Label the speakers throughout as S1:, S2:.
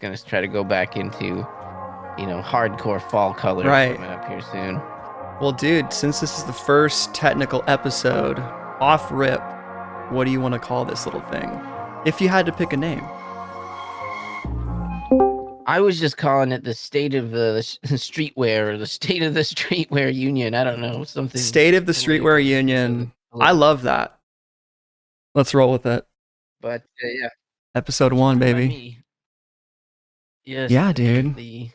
S1: gonna try to go back into, hardcore fall colors
S2: Right.
S1: coming up here soon.
S2: Well, dude, since this is the first technical episode, off rip, what do you want to call this little thing? If you had to pick a name.
S1: I was just calling it the state of the streetwear, or the state of the streetwear union. I don't know, something.
S2: State of the Streetwear Union. I love that. Let's roll with it.
S1: But yeah,
S2: Episode 1, baby.
S1: me. Yes.
S2: Yeah, dude.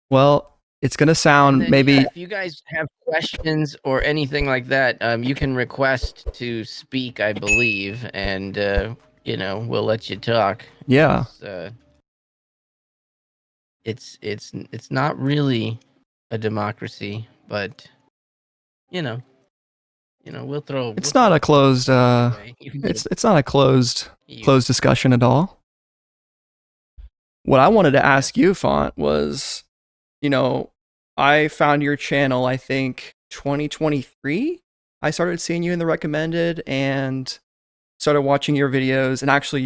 S2: Well, it's gonna sound maybe.
S1: Yeah, if you guys have questions or anything like that, you can request to speak, I believe, and we'll let you talk.
S2: Yeah.
S1: It's not really a democracy, but we'll throw.
S2: It's not a closed. It's not a closed discussion at all. What I wanted to ask you, Font, was, I found your channel, I think 2023. I started seeing you in the recommended and started watching your videos. And actually,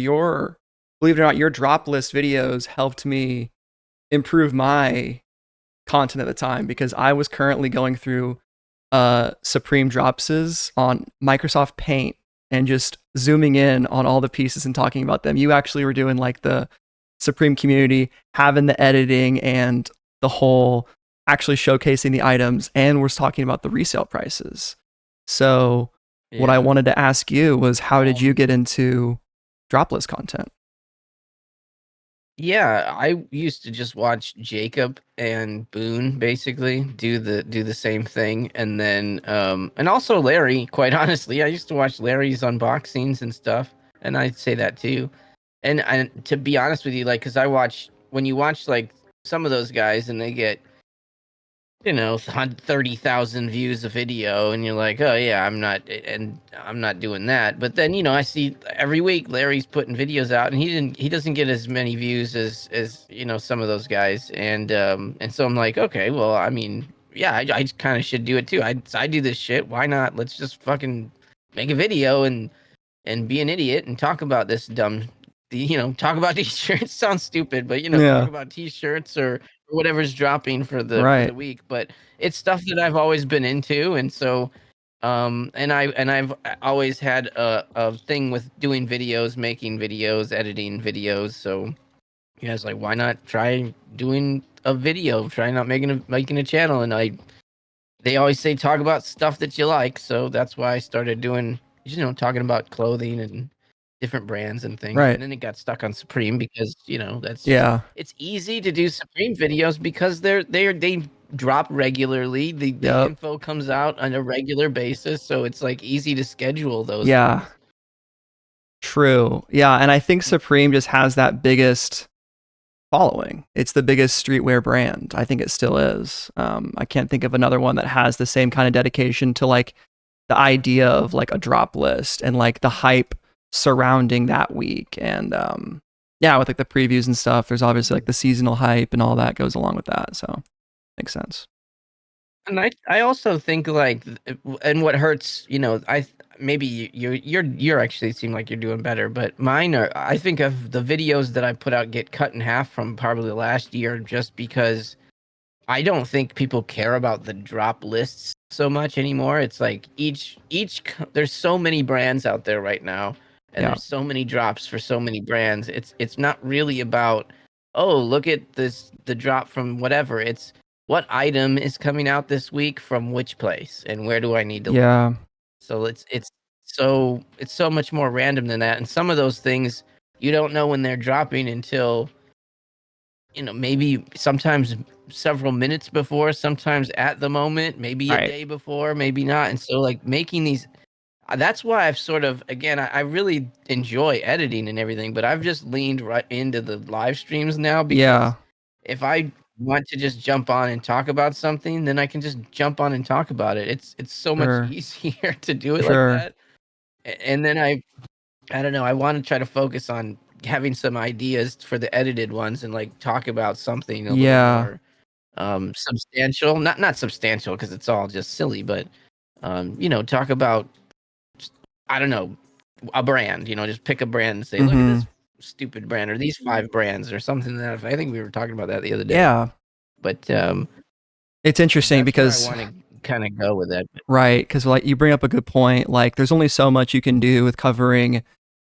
S2: believe it or not, your drop list videos helped me improve my content at the time, because I was currently going through Supreme dropses on Microsoft Paint and just zooming in on all the pieces and talking about them. You actually were doing like the Supreme community, having the editing and the whole actually showcasing the items, and was talking about the resale prices. So what I wanted to ask you was, how did you get into drop list content?
S1: Yeah, I used to just watch Jacob and Boone basically do the same thing, and then and also Larry. Quite honestly, I used to watch Larry's unboxings and stuff, and I'd say that too. And to be honest with you, like, because when you watch like some of those guys and they get 30,000 views a video, and you're like, oh yeah, I'm not doing that. But then I see every week Larry's putting videos out, and he doesn't get as many views as some of those guys, and so I'm like, okay, well, I mean, yeah, I kind of should do it too. I do this shit, why not? Let's just fucking make a video and be an idiot and talk about this dumb, talk about t-shirts. Sounds stupid, but talk about t-shirts or whatever's dropping for the week. But it's stuff that I've always been into, and so and I've always had a thing with doing videos, making videos, editing videos. So you guys, like, why not try doing a video? Try not making a channel. And they always say talk about stuff that you like, so that's why I started doing talking about clothing and different brands and things.
S2: Right.
S1: And then it got stuck on Supreme because that's it's easy to do Supreme videos because they drop regularly. The info comes out on a regular basis, so it's like easy to schedule those.
S2: Yeah. Things. True. Yeah, and I think Supreme just has that biggest following. It's the biggest streetwear brand. I think it still is. I can't think of another one that has the same kind of dedication to like the idea of like a drop list and like the hype surrounding that week. And with like the previews and stuff, there's obviously like the seasonal hype and all that goes along with that. So makes sense.
S1: And I also think like, and what hurts, maybe you're actually seem like you're doing better, but mine are, I think of the videos that I put out get cut in half from probably last year, just because I don't think people care about the drop lists so much anymore. It's like each there's so many brands out there right now, and there's so many drops for so many brands. It's not really about, oh, look at the drop from whatever. It's what item is coming out this week from which place, and where do I need to look? So it's so much more random than that. And some of those things you don't know when they're dropping until maybe sometimes several minutes before, sometimes at the moment, maybe a day before, maybe not. And so like making these, that's why I've sort of, again, I really enjoy editing and everything, but I've just leaned right into the live streams now, because if I want to just jump on and talk about something, then I can just jump on and talk about it. It's so much easier to do it like that. And then I don't know, I want to try to focus on having some ideas for the edited ones and like talk about something a little more substantial. Not substantial because it's all just silly, but talk about, I don't know, a brand, just pick a brand and say, look at this stupid brand or these 5 brands or something that I think we were talking about that the other day.
S2: Yeah.
S1: But
S2: it's interesting because
S1: I want to kind of go with it.
S2: Right, because like you bring up a good point. Like, there's only so much you can do with covering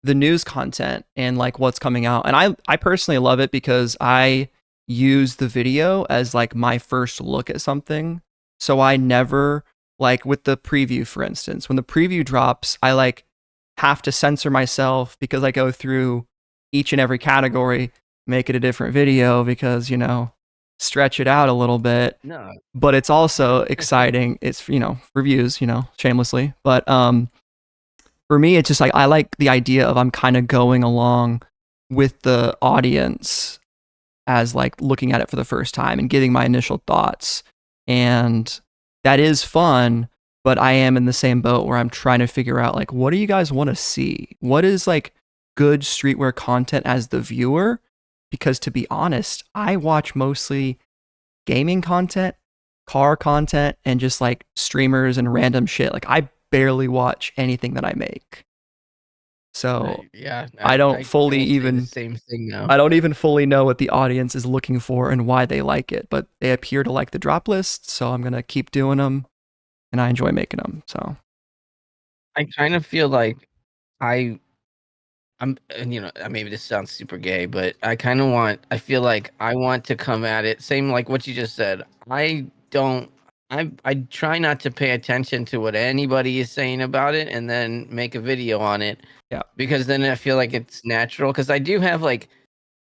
S2: the news content and like what's coming out. And I personally love it because I use the video as like my first look at something. So I never, like with the preview, for instance, when the preview drops, I like have to censor myself because I go through each and every category, make it a different video because, stretch it out a little bit.
S1: No.
S2: But it's also exciting. It's, reviews, shamelessly. But for me, it's just like I like the idea of I'm kind of going along with the audience as like looking at it for the first time and getting my initial thoughts. And that is fun, but I am in the same boat where I'm trying to figure out like, what do you guys want to see? What is like good streetwear content as the viewer? Because to be honest, I watch mostly gaming content, car content, and just like streamers and random shit. Like I barely watch anything that I make. So
S1: yeah,
S2: I don't fully even
S1: the same thing now.
S2: I don't even fully know what the audience is looking for and why they like it, but they appear to like the drop list, so I'm gonna keep doing them, and I enjoy making them. So
S1: I kind of feel like I'm, and maybe this sounds super gay, but I feel like I want to come at it same like what you just said. I try not to pay attention to what anybody is saying about it and then make a video on it.
S2: Yeah.
S1: Because then I feel like it's natural because I do have like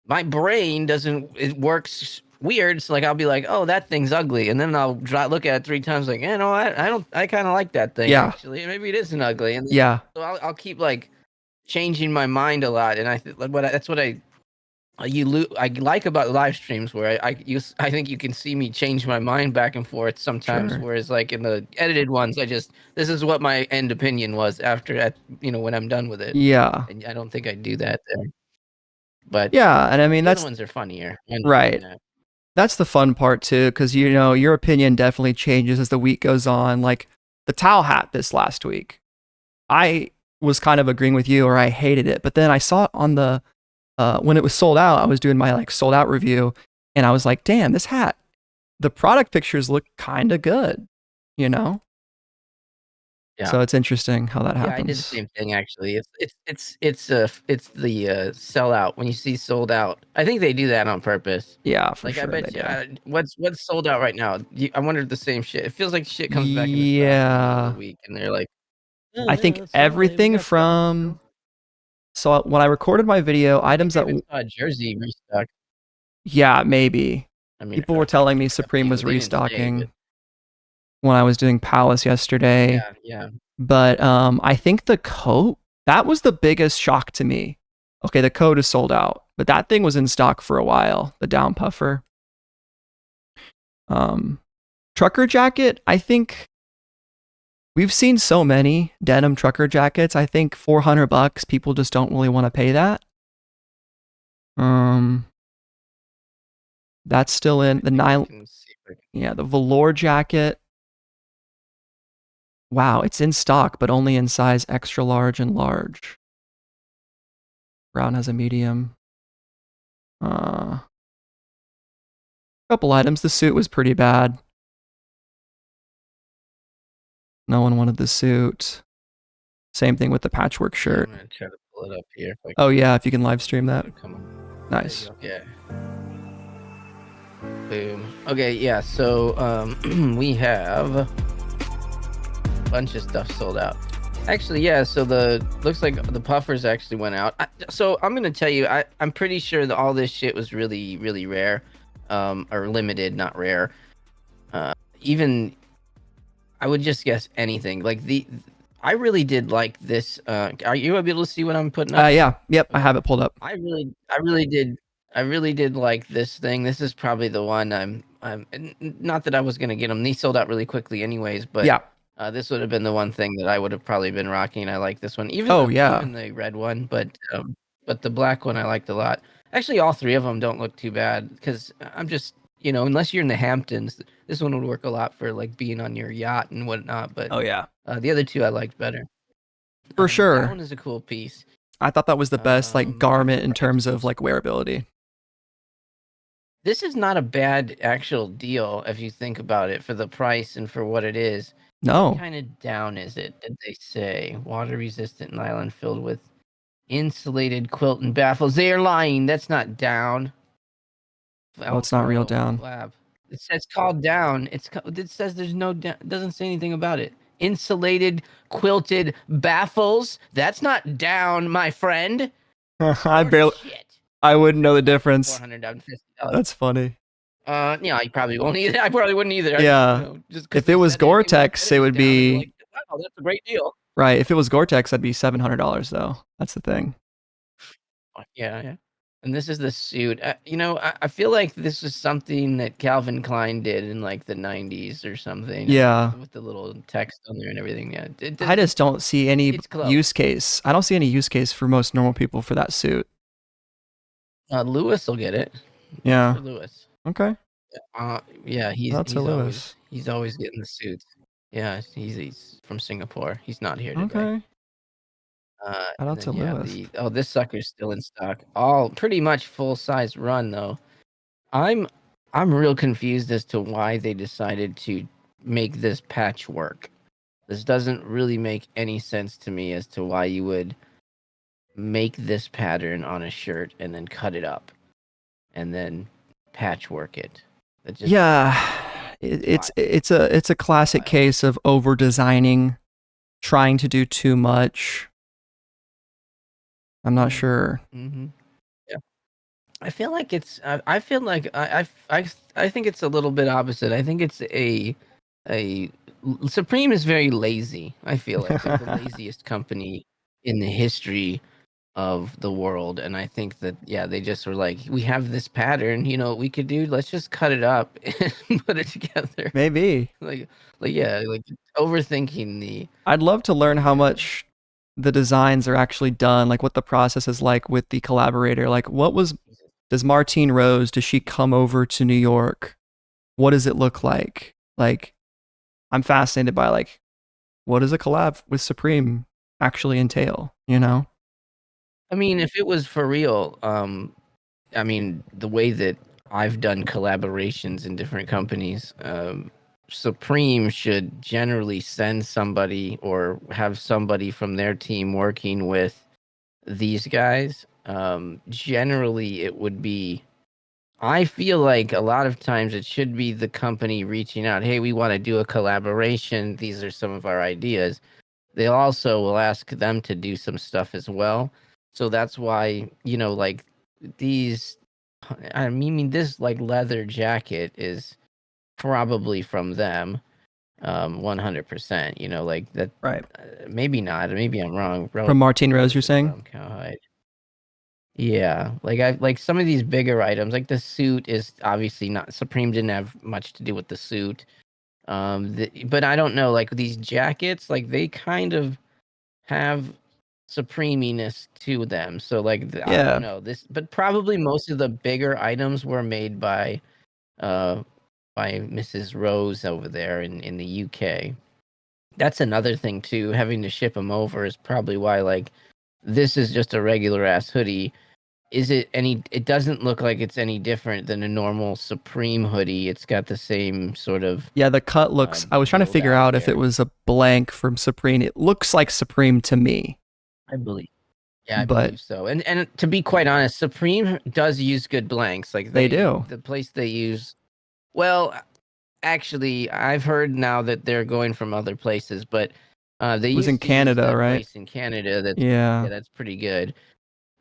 S1: my brain it works weird. So like I'll be like, oh, that thing's ugly, and then I'll look at it 3 times like, I kind of like that thing actually. Maybe it isn't ugly, and then, so I'll keep like changing my mind a lot, and that's what I like about live streams where I think you can see me change my mind back and forth sometimes.
S2: Sure.
S1: Whereas like in the edited ones, this is what my end opinion was after when I'm done with it.
S2: Yeah.
S1: And I don't think I do that there. But
S2: yeah, and I mean
S1: the
S2: that's
S1: other ones are funnier.
S2: right. That's the fun part too, because your opinion definitely changes as the week goes on. Like the towel hat this last week, I was kind of agreeing with you, or I hated it, but then I saw it on the when it was sold out. I was doing my like sold out review, and I was like, damn, this hat. The product pictures look kind of good, Yeah. So it's interesting how that happens.
S1: Yeah, I did the same thing actually. It's the sellout when you see sold out. I think they do that on purpose.
S2: Yeah, for
S1: like
S2: sure.
S1: I bet you, what's sold out right now? I wonder if the same shit. It feels like shit comes back in the stock in the middle of the week, and they're like,
S2: I think everything from. So when I recorded my video, items that
S1: saw Jersey restock.
S2: Yeah, maybe.
S1: I mean,
S2: people were telling me Supreme was restocking when I was doing Palace yesterday.
S1: Yeah.
S2: But I think the coat, that was the biggest shock to me. Okay, the coat is sold out, but that thing was in stock for a while, the down puffer. Trucker jacket, I think we've seen so many denim trucker jackets. I think $400, people just don't really want to pay that. That's still in the nylon. Yeah, the velour jacket. Wow, it's in stock, but only in size extra large and large. Brown has a medium. Couple items. The suit was pretty bad. No one wanted the suit. Same thing with the patchwork shirt.
S1: I'm gonna try to pull it up here.
S2: Oh yeah, if you can live stream that.
S1: Come on.
S2: Nice.
S1: Yeah. Boom. Okay, yeah. So we have a bunch of stuff sold out. Actually, yeah. So looks like the puffers actually went out. So I'm gonna tell you, I'm pretty sure that all this shit was really, really rare, or limited, not rare. Even I would just guess anything. Like I really did like this. Are you able to see what I'm putting up?
S2: Yeah. Yep. I have it pulled up.
S1: I really did like this thing. This is probably the one I'm not that I was gonna get them. These sold out really quickly anyways, but
S2: yeah.
S1: This would have been the one thing that I would have probably been rocking. I like this one, even even the red one, but the black one I liked a lot. Actually, all 3 of them don't look too bad because I'm just unless you're in the Hamptons, this one would work a lot for like being on your yacht and whatnot. But
S2: oh yeah,
S1: the other 2 I liked better.
S2: For sure.
S1: That one is a cool piece.
S2: I thought that was the best like garment in terms of
S1: Practicals.
S2: like wearability.
S1: This is not a bad actual deal if you think about it for the price and for what it is. What
S2: No.
S1: kind of down is it? Did they say water resistant nylon filled with insulated quilt and baffles? They are lying. That's not down.
S2: Oh, it's not real down.
S1: Lab. It says called down. It says there's no down. It doesn't say anything about it. Insulated quilted baffles. That's not down, my friend.
S2: I wouldn't know the difference.
S1: $450.
S2: That's funny.
S1: Yeah, I probably won't either. I probably wouldn't either.
S2: Yeah. Just if it was Gore-Tex, it would be.
S1: Like, wow, that's a great deal.
S2: Right. If it was Gore-Tex, that'd be $700 though. That's the thing.
S1: Yeah. And this is the suit. I feel like this is something that Calvin Klein did in like the 90s or something.
S2: Yeah.
S1: With the little text on there and everything. Yeah.
S2: I just don't see any use case. I don't see any use case for most normal people for that suit.
S1: Lewis will get it.
S2: Yeah.
S1: For Lewis.
S2: Okay.
S1: Yeah, he's
S2: always
S1: getting the suits. Yeah, he's from Singapore. He's not here today.
S2: Okay. Shout out to Lewis.
S1: This sucker's still in stock. All pretty much full size run though. I'm real confused as to why they decided to make this patchwork. This doesn't really make any sense to me as to why you would make this pattern on a shirt and then cut it up and then patchwork it.
S2: It's a classic case of over designing, trying to do too much. I'm not sure.
S1: Mm-hmm. Yeah, I feel like it's. I feel like I think it's a little bit opposite. I think it's a Supreme is very lazy. I feel like they're the laziest company in the history of the world, and I think that they just were like, we have this pattern, what we could do, let's just cut it up and put it together.
S2: Maybe
S1: like overthinking the.
S2: I'd love to learn how much the designs are actually done, like what the process is like with the collaborator. Like does Martine Rose, does she come over to New York? What does it look like? Like, I'm fascinated by like, what does a collab with Supreme actually entail,
S1: I mean, if it was for real, I mean, the way that I've done collaborations in different companies, Supreme should generally send somebody or have somebody from their team working with these guys. Generally, it would be, I feel like a lot of times it should be the company reaching out, hey, we want to do a collaboration. These are some of our ideas. They also will ask them to do some stuff as well. So that's why, like these, I mean, this like leather jacket is probably from them, 100%, like that.
S2: Right.
S1: Maybe not. Maybe I'm wrong.
S2: From Martine Rose, you're saying?
S1: Cowhide. Yeah. Like some of these bigger items, like the suit is obviously not, Supreme didn't have much to do with the suit. But I don't know, like these jackets, like they kind of have Supreminess to them. So like, I don't know this, but probably most of the bigger items were made by Mrs. Rose over there in the UK. That's another thing too. Having to ship them over is probably why, like, this is just a regular ass hoodie. It doesn't look like it's any different than a normal Supreme hoodie. It's got the same sort of.
S2: Yeah, the cut looks, I was trying to figure out if it was a blank from Supreme. It looks like Supreme to me.
S1: I believe. Yeah, I believe so. And to be quite honest, Supreme does use good blanks. Like
S2: they do.
S1: The place they use. Well, actually, I've heard now that they're going from other places, but they
S2: was in Canada, right?
S1: Place in Canada. That's pretty good.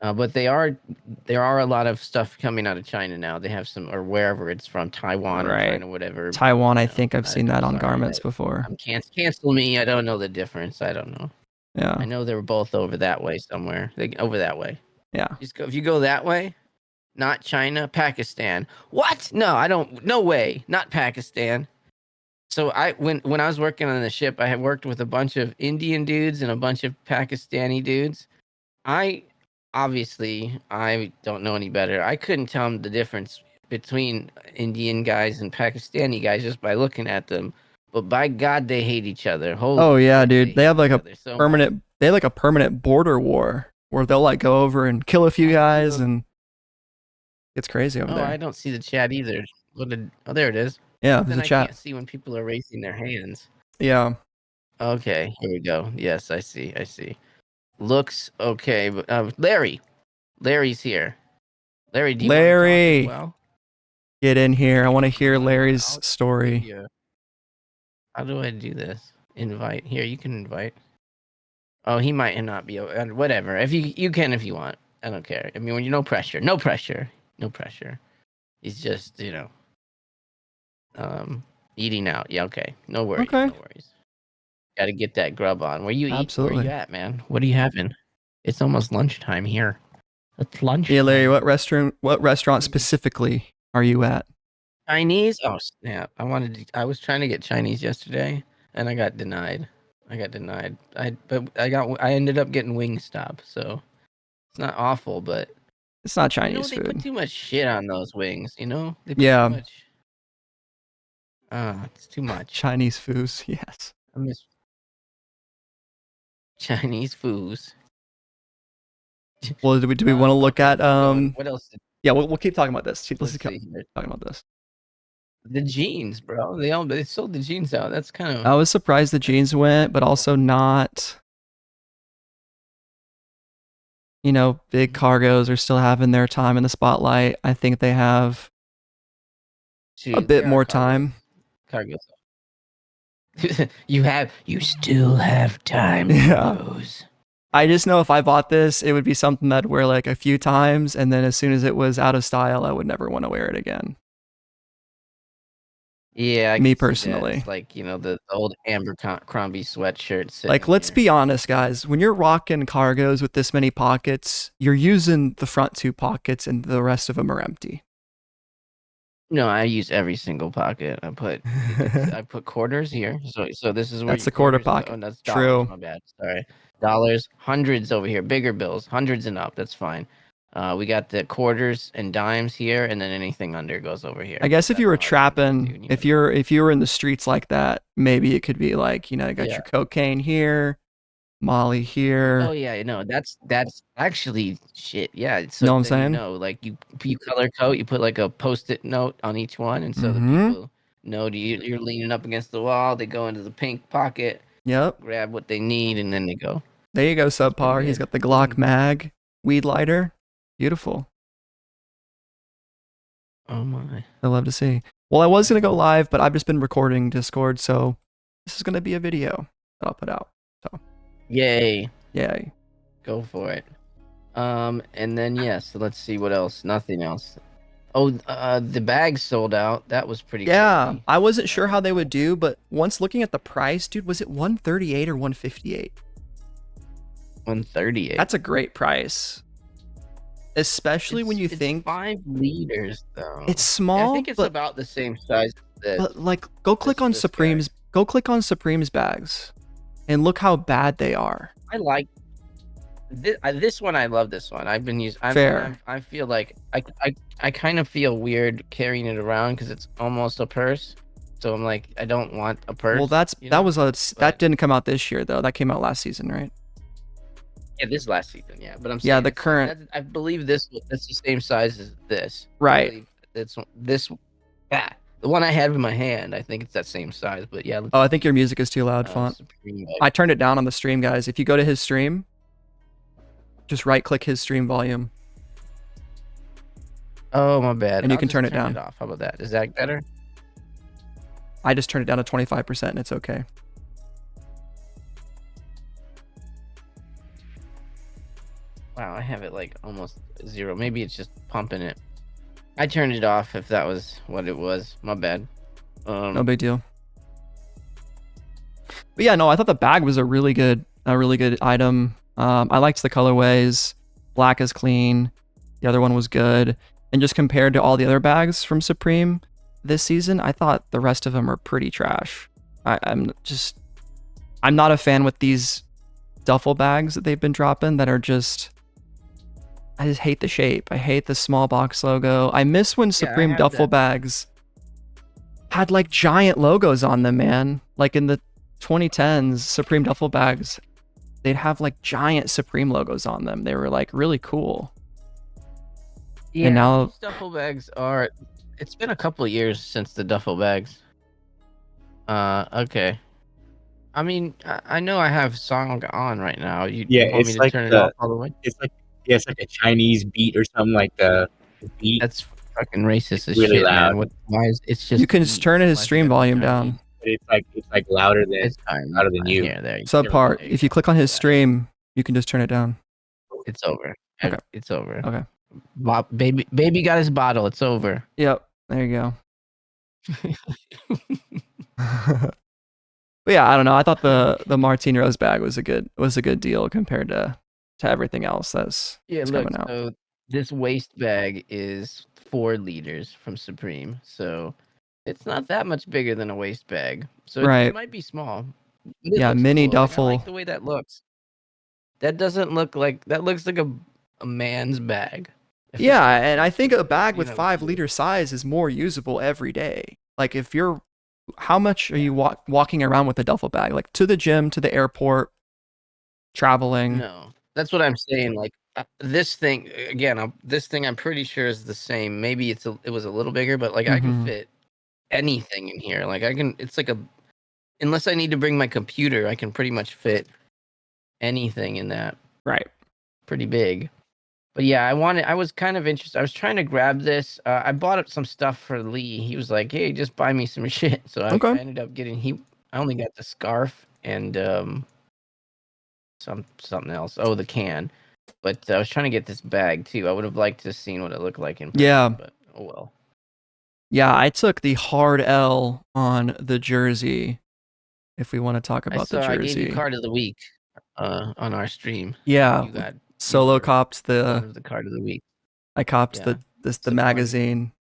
S1: But there are a lot of stuff coming out of China now. They have some, or wherever it's from, Taiwan or China, whatever.
S2: Taiwan, I think I've seen that on garments before.
S1: Cancel me. I don't know the difference. I don't know.
S2: Yeah.
S1: I know they were both over that way somewhere. Over that way.
S2: Yeah.
S1: If you go that way, not China, Pakistan. What? No, I don't. No way. Not Pakistan. So when I was working on the ship, I had worked with a bunch of Indian dudes and a bunch of Pakistani dudes. I don't know any better. I couldn't tell them the difference between Indian guys and Pakistani guys just by looking at them. But by God, they hate each other.
S2: Holy shit, dude. They have like a permanent. They have like a permanent border war. where they'll like go over and kill a few guys, and it's crazy over there.
S1: I don't see the chat either. Oh, there it is.
S2: Yeah, there's a chat.
S1: I can't see when people are raising their hands.
S2: Yeah.
S1: Okay, here we go. Yes, I see. Looks okay, but Larry's here. Larry, do you want to talk as well?
S2: Get in here. I want to hear Larry's story.
S1: How do I do this? Invite. Here, you can invite. Oh, he might not be. Whatever. If you can, if you want. I don't care. I mean, when you no pressure. He's just eating out. Yeah, okay. No worries.
S2: Okay.
S1: No worries. Got to get that grub on. Where you
S2: Absolutely.
S1: Where you at, man? What are you having? It's almost lunchtime here. It's lunch.
S2: Yeah, Larry. What restaurant specifically are you at?
S1: Chinese? Oh snap! I was trying to get Chinese yesterday, and I got denied. I ended up getting Wingstop, so it's not awful, but
S2: it's not Chinese food.
S1: They put too much shit on those wings. They put
S2: yeah.
S1: Too much. It's too much.
S2: Chinese foods, yes.
S1: I miss Chinese foods.
S2: Well, do we want to look at
S1: what else?
S2: Yeah, we'll keep talking about this. Let's keep talking about this.
S1: The jeans, bro. They sold the jeans out. That's kind of.
S2: I was surprised the jeans went, but also not. Big cargos are still having their time in the spotlight. I think they have a bit more time.
S1: Cargos. You still have time, bros.
S2: I just know if I bought this, it would be something that I'd wear like a few times, and then as soon as it was out of style, I would never want to wear it again.
S1: Yeah,
S2: me personally.
S1: It's like, the old Abercrombie sweatshirt.
S2: Like, let's be honest, guys. When you're rocking cargos with this many pockets, you're using the front 2 pockets and the rest of them are empty.
S1: No, I use every single pocket. I put quarters here. So this is where
S2: that's the quarter pocket.
S1: Oh, that's
S2: dollars. True.
S1: My bad. Sorry. Dollars, hundreds over here, bigger bills, hundreds and up. That's fine. We got the quarters and dimes here, and then anything under goes over here.
S2: I guess if you were trapping, if you were in the streets like that, maybe it could be like, you got your cocaine here, Molly here.
S1: Oh yeah, no, that's actually shit. Yeah,
S2: so know what I'm saying?
S1: Like you color code, you put like a post-it note on each one, and so the people know you're leaning up against the wall. They go into the pink pocket.
S2: Yep.
S1: Grab what they need, and then they go.
S2: There you go, Subpar. He's got the Glock mag, weed lighter. Beautiful.
S1: Oh my.
S2: I love to see. Well, I was going to go live, but I've just been recording Discord, so this is going to be a video that I'll put out. So.
S1: Yay.
S2: Yay.
S1: Go for it. And then, yes, let's see what else. Nothing else. Oh, the bags sold out. That was pretty crazy.
S2: I wasn't sure how they would do, but once looking at the price, dude, was it 138 or 158?
S1: 138.
S2: That's a great price. Especially when you think
S1: 5 liters though.
S2: It's small.
S1: I think it's about the same size as this.
S2: But like, go click on Supreme's. Go click on Supreme's bags, and look how bad they are.
S1: I like this one. I love this one. I've been using.
S2: Fair.
S1: I feel like I kind of feel weird carrying it around because it's almost a purse. So I'm like, I don't want a purse.
S2: Well, that didn't come out this year though. That came out last season, right?
S1: Yeah, this last season, yeah. But I'm saying
S2: the current.
S1: I believe that's the same size as this.
S2: Right.
S1: It's this. Yeah, the one I had in my hand. I think it's that same size. But yeah.
S2: Oh, I think your music is too loud, Font. I turned it down on the stream, guys. If you go to his stream, just right-click his stream volume.
S1: Oh, my bad.
S2: And you can turn it down.
S1: Off. How about that? Is that better?
S2: I just turned it down to 25%, and it's okay.
S1: Wow, I have it like almost 0. Maybe it's just pumping it. I turned it off if that was what it was. My bad.
S2: No big deal. But yeah, no, I thought the bag was a really good item. I liked the colorways. Black is clean. The other one was good. And just compared to all the other bags from Supreme this season, I thought the rest of them are pretty trash. I'm not a fan with these duffel bags that they've been dropping that are just... I just hate the shape. I hate the small box logo. I miss when Supreme duffel bags had like giant logos on them, man. Like in the 2010s, Supreme duffel bags they'd have like giant Supreme logos on them. They were like really cool. And
S1: Yeah,
S2: now
S1: these duffel bags are. It's been a couple of years since the duffel bags. Okay. I mean, I know I have song on right now.
S3: Yeah,
S1: You want me
S3: it's
S1: to
S3: like
S1: turn it
S3: the
S1: off all the way?
S3: it's like yeah, it's like a Chinese beat or something like the beat.
S1: That's fucking racist
S3: It's
S1: as
S3: really
S1: shit,
S3: loud.
S1: man. What? Why is it's
S2: you
S1: just
S2: can
S1: beat?
S2: turn his
S1: Why is it
S2: stream
S1: gotta be
S2: volume
S1: Chinese?
S2: down.
S3: But it's like louder
S1: It's fine.
S3: you.
S1: Here, there you
S2: Subpart.
S1: there you
S2: If you
S1: go.
S2: click on his stream, you can just turn it down.
S1: It's over.
S2: Okay.
S1: It's over.
S2: Okay.
S1: Baby got his bottle. It's over.
S2: Yep. There you go. But yeah, I don't know. I thought the Martine Rose bag was a good deal compared to everything else that's coming out.
S1: So this waist bag is 4 liters from Supreme, so it's not that much bigger than a waist bag. So it might be small.
S2: Yeah, mini
S1: cool.
S2: duffel.
S1: Like, I like the way that looks. That doesn't look like that looks like a man's bag.
S2: Yeah, and I think a bag with 5-liter size is more usable every day. Like if you're, how much are you walking around with a duffel bag? Like to the gym, to the airport, traveling?
S1: No, that's what I'm saying. Like this thing again. This thing I'm pretty sure is the same. Maybe it was a little bigger, but like I can fit anything in here. Like I can. It's like unless I need to bring my computer, I can pretty much fit anything in that.
S2: Right.
S1: Pretty big. But yeah, I was kind of interested. I was trying to grab this. I bought up some stuff for Lee. He was like, "Hey, just buy me some shit." So I ended up getting I only got the scarf and something else. Oh, the can. But I was trying to get this bag too. I would have liked to have seen what it looked like in person, but oh well.
S2: Yeah, I took the hard L on the jersey. If we want to talk about the jersey,
S1: I gave you card of the week on our stream.
S2: Yeah,
S1: you got
S2: Solo copped
S1: the card of the week.
S2: I copped the magazine.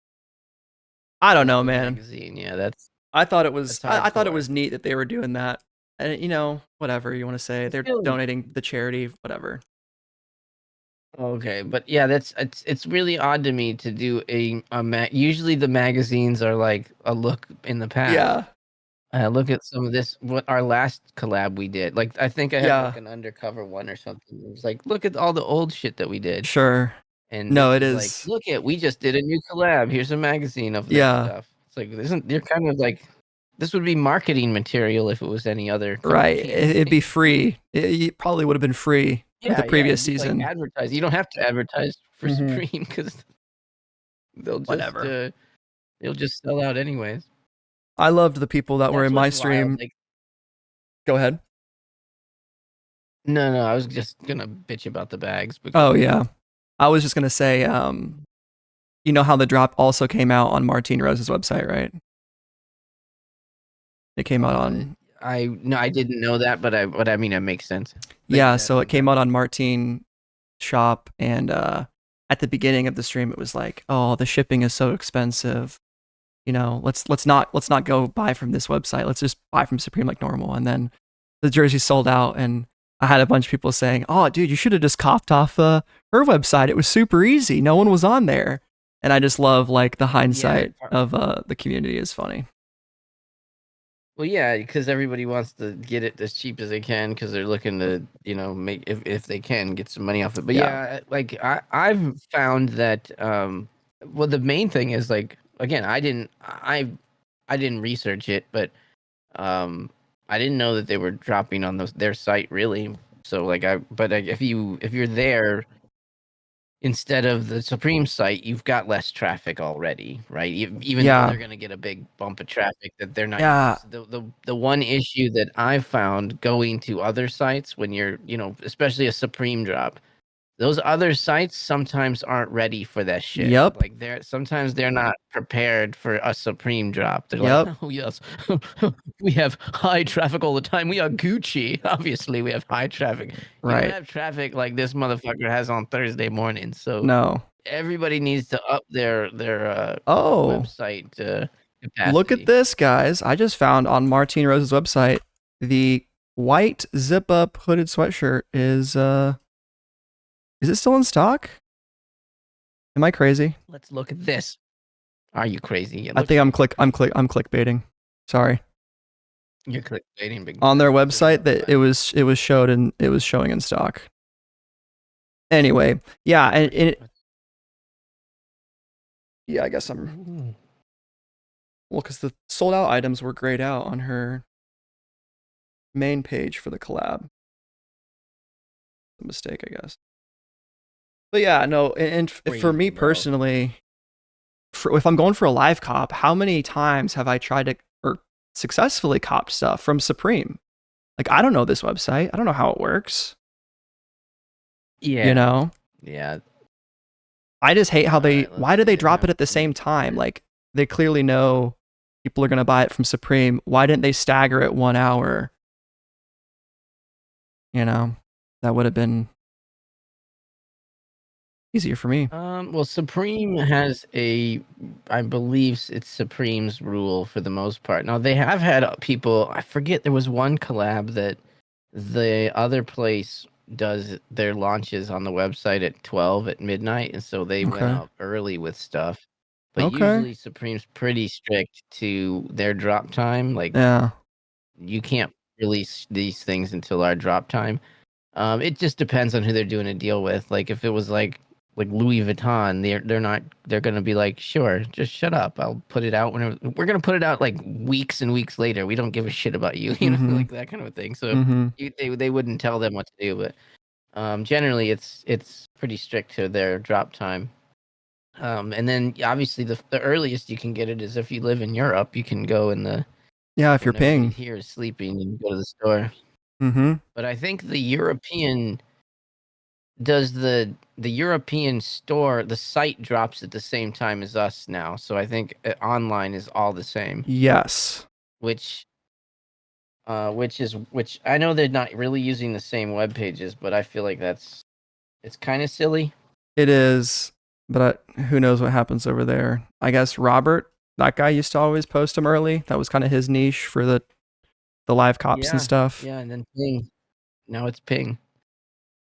S2: I don't know, man.
S1: Magazine, yeah,
S2: I thought it was I thought it was neat that they were doing that. And you know, whatever you want to say, they're donating the charity, whatever.
S1: Okay, but yeah, it's really odd to me to do usually the magazines are like a look in the past.
S2: Yeah.
S1: Look at some of this. What our last collab we did. Like I think I had like an undercover one or something. It was like, look at all the old shit that we did.
S2: Sure.
S1: And
S2: no, it is
S1: like, look at we just did a new collab. Here's a magazine of that stuff. It's like you're kind of like this would be marketing material if it was any other.
S2: Right. It'd be free. It probably would have been free the previous season.
S1: Like advertise. You don't have to advertise for Supreme because they'll just they'll just sell out anyways.
S2: I loved the people that were in my stream.
S1: Like,
S2: go ahead.
S1: No, I was just gonna bitch about the bags.
S2: Oh yeah, I was just gonna say, you know how the drop also came out on Martine Rose's website, right? It came out on.
S1: I didn't know that, but I mean it makes sense.
S2: Yeah, so it came out on Martine Shop, and at the beginning of the stream, it was like, oh, the shipping is so expensive. You know, let's not go buy from this website. Let's just buy from Supreme like normal. And then the jersey sold out, and I had a bunch of people saying, "Oh, dude, you should have just copped off her website. It was super easy. No one was on there." And I just love like the hindsight of the community is funny.
S1: Well, yeah, because everybody wants to get it as cheap as they can because they're looking to, make if they can get some money off it. But yeah like I've found that well, the main thing is like. Again, I didn't research it, but I didn't know that they were dropping on their site really. So like if you're there instead of the Supreme site, you've got less traffic already, right? Even though they're gonna get a big bump of traffic that they're not.
S2: Yeah.
S1: The one issue that I've found going to other sites when you're especially a Supreme drop. Those other sites sometimes aren't ready for that shit.
S2: Yep.
S1: Like sometimes they're not prepared for a Supreme drop. They're like, oh yes, we have high traffic all the time. We are Gucci. Obviously, we have high traffic. You don't have traffic like this motherfucker has on Thursday morning. So
S2: no,
S1: everybody needs to up their website capacity.
S2: Look at this, guys! I just found on Martine Rose's website the white zip-up hooded sweatshirt is it still in stock? Am I crazy?
S1: Let's look at this. Are you crazy?
S2: I think I'm clickbaiting. Sorry.
S1: You're clickbaiting big
S2: on their website that it was showing in stock. Anyway, yeah, and yeah, I guess well, because the sold out items were grayed out on her main page for the collab. A mistake, I guess. But yeah, no, and for me personally, if I'm going for a live cop, how many times have I tried to or successfully cop stuff from Supreme? Like, I don't know this website. I don't know how it works.
S1: Yeah.
S2: You know?
S1: Yeah.
S2: I just hate how why do they drop it at the same time? Like, they clearly know people are going to buy it from Supreme. Why didn't they stagger it 1 hour? You know, that would have been easier for me.
S1: Well, Supreme has I believe it's Supreme's rule for the most part. Now, they have had people, I forget, there was one collab that the other place does their launches on the website at 12 at midnight, and so they went up early with stuff. But usually Supreme's pretty strict to their drop time. Like, you can't release these things until our drop time. It just depends on who they're doing a deal with. Like, if it was like Louis Vuitton, they're gonna be like, sure, just shut up. I'll put it out whenever we're gonna put it out, like weeks and weeks later. We don't give a shit about you, you know, like that kind of thing. So they wouldn't tell them what to do, but generally it's pretty strict to their drop time. And then obviously the earliest you can get it is if you live in Europe, you can go in the
S2: if you're paying
S1: here is sleeping and go to the store. But I think the European does the European store, the site drops at the same time as us now. So I think online is all the same.
S2: Yes.
S1: Which I know they're not really using the same web pages, but I feel like it's kind of silly.
S2: It is, but who knows what happens over there. I guess Robert, that guy used to always post them early. That was kind of his niche for the live cops and stuff.
S1: Yeah, and then Ping. Now it's Ping.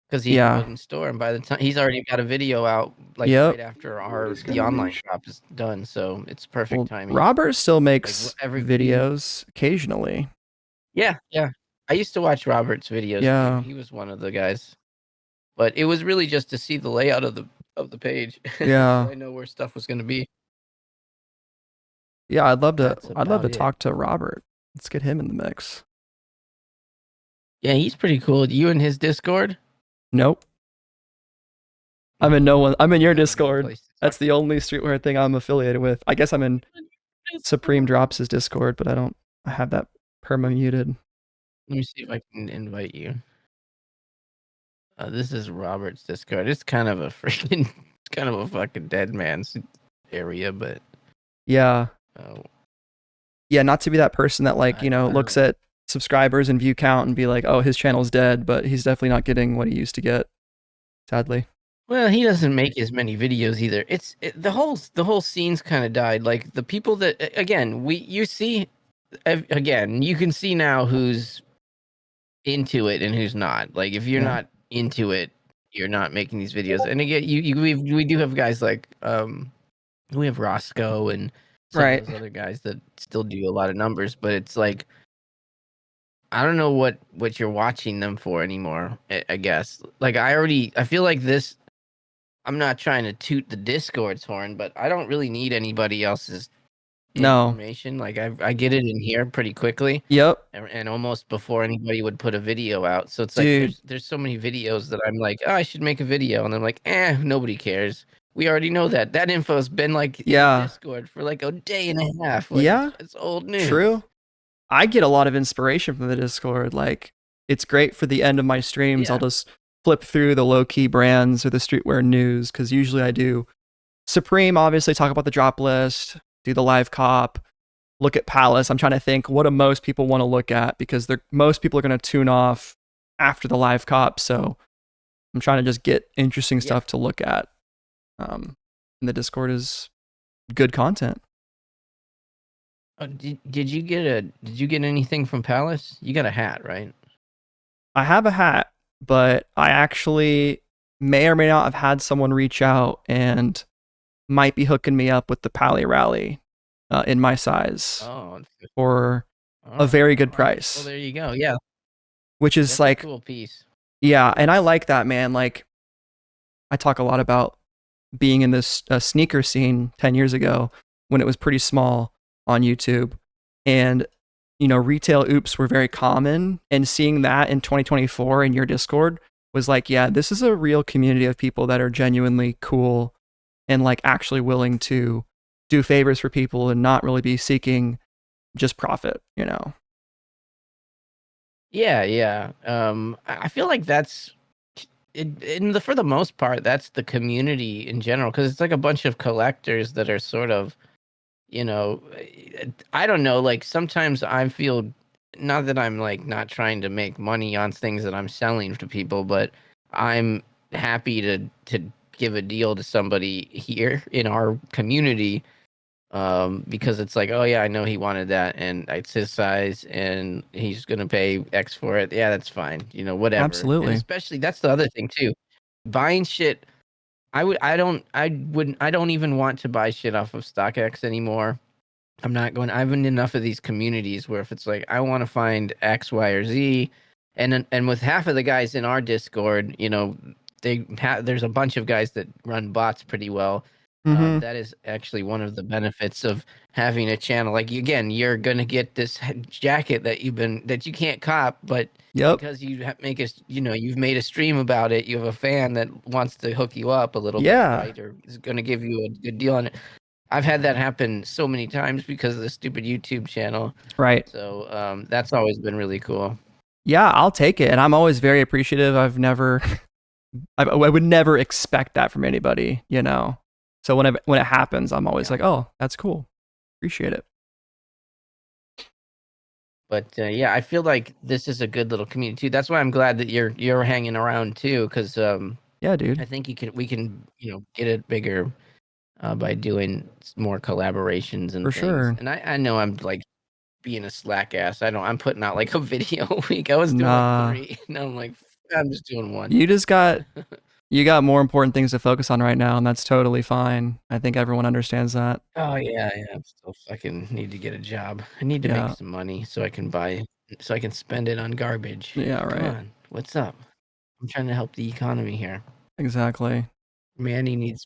S1: Because he put in store, and by the time he's already got a video out, like right after the online shop is done, so it's perfect timing.
S2: Robert still makes videos occasionally.
S1: Yeah. I used to watch Robert's videos. Yeah, he was one of the guys, but it was really just to see the layout of the page.
S2: Yeah,
S1: so I know where stuff was going to be.
S2: Yeah, I'd love to talk to Robert. Let's get him in the mix.
S1: Yeah, he's pretty cool. You in his Discord?
S2: Nope. I'm in no one. I'm in your Discord. That's the only streetwear thing I'm affiliated with. I guess I'm in Supreme Drops' Discord, but I have that perma muted.
S1: Let me see if I can invite you. This is Robert's Discord. It's kind of a fucking dead man's area, but
S2: yeah. Yeah, not to be that person that looks at subscribers and view count and be like, oh, his channel's dead, but he's definitely not getting what he used to get, sadly.
S1: Well, he doesn't make as many videos either. The whole scene's kind of died. Like the people that you can see now who's into it and who's not. Like if you're not into it, you're not making these videos. And again, we do have guys like we have Roscoe and some of those other guys that still do a lot of numbers, but it's like I don't know what you're watching them for anymore, I guess. Like I feel like this, I'm not trying to toot the Discord's horn, but I don't really need anybody else's information. Like I get it in here pretty quickly.
S2: Yep.
S1: And almost before anybody would put a video out. So it's like there's so many videos that I'm like, oh, I should make a video. And I'm like, nobody cares. We already know that. That info's been like in Discord for like a day and a half. Like, it's old news.
S2: True. I get a lot of inspiration from the Discord. Like, it's great for the end of my streams. I'll just flip through the low-key brands or the streetwear news, because usually I do Supreme, obviously, talk about the drop list, do the live cop, look at Palace. I'm trying to think, what do most people want to look at? Because most people are going to tune off after the live cop, so I'm trying to just get interesting stuff to look at. And the Discord is good content.
S1: Did you get anything from Palace? You got a hat, right?
S2: I have a hat, but I actually may or may not have had someone reach out and might be hooking me up with the Pally Rally in my size.
S1: Oh.
S2: For a very good
S1: All right.
S2: price.
S1: Well, there you go. Yeah.
S2: Which is
S1: That's
S2: like
S1: a cool piece.
S2: Yeah, and I like that, man. Like I talk a lot about being in this sneaker scene 10 years ago when it was pretty small on YouTube. And, retail oops were very common. And seeing that in 2024 in your Discord was like, yeah, this is a real community of people that are genuinely cool and like actually willing to do favors for people and not really be seeking just profit,
S1: Yeah, yeah. I feel like that's for the most part, that's the community in general, because it's like a bunch of collectors that are sort of, I don't know, like sometimes I feel, not that I'm like not trying to make money on things that I'm selling to people, but I'm happy to give a deal to somebody here in our community, because it's like, oh yeah, I know he wanted that and it's his size and he's gonna pay X for it. Yeah, that's fine, whatever. And
S2: Absolutely.
S1: especially, that's the other thing too, buying shit. I don't even want to buy shit off of StockX anymore. I'm not going. I've been in enough of these communities where if it's like I want to find X, Y, or Z, and with half of the guys in our Discord, there's a bunch of guys that run bots pretty well.
S2: Mm-hmm.
S1: That is actually one of the benefits of having a channel. Like, again, you're gonna get this jacket that you can't cop, but
S2: Yep.
S1: because you've made a stream about it, you have a fan that wants to hook you up a little bit,
S2: Yeah.
S1: right? Or is gonna give you a good deal on it. I've had that happen so many times because of the stupid YouTube channel.
S2: Right.
S1: So that's always been really cool.
S2: Yeah, I'll take it. And I'm always very appreciative. I would never expect that from anybody, So when it happens, I'm always like, oh, that's cool. Appreciate it.
S1: But yeah, I feel like this is a good little community too. That's why I'm glad that you're hanging around too, because
S2: yeah, dude,
S1: I think we can get it bigger by doing more collaborations and
S2: for
S1: things.
S2: sure.
S1: And I know I'm like being a slack ass. I'm putting out like a video a week. I was doing
S2: Nah.
S1: like 3. Now I'm like, I'm just doing 1.
S2: You got more important things to focus on right now, and that's totally fine. I think everyone understands that.
S1: Oh yeah, yeah. I'm still fucking need to get a job. I need to make some money so I can spend it on garbage.
S2: Yeah, right.
S1: Come on, what's up? I'm trying to help the economy here.
S2: Exactly.
S1: Manny needs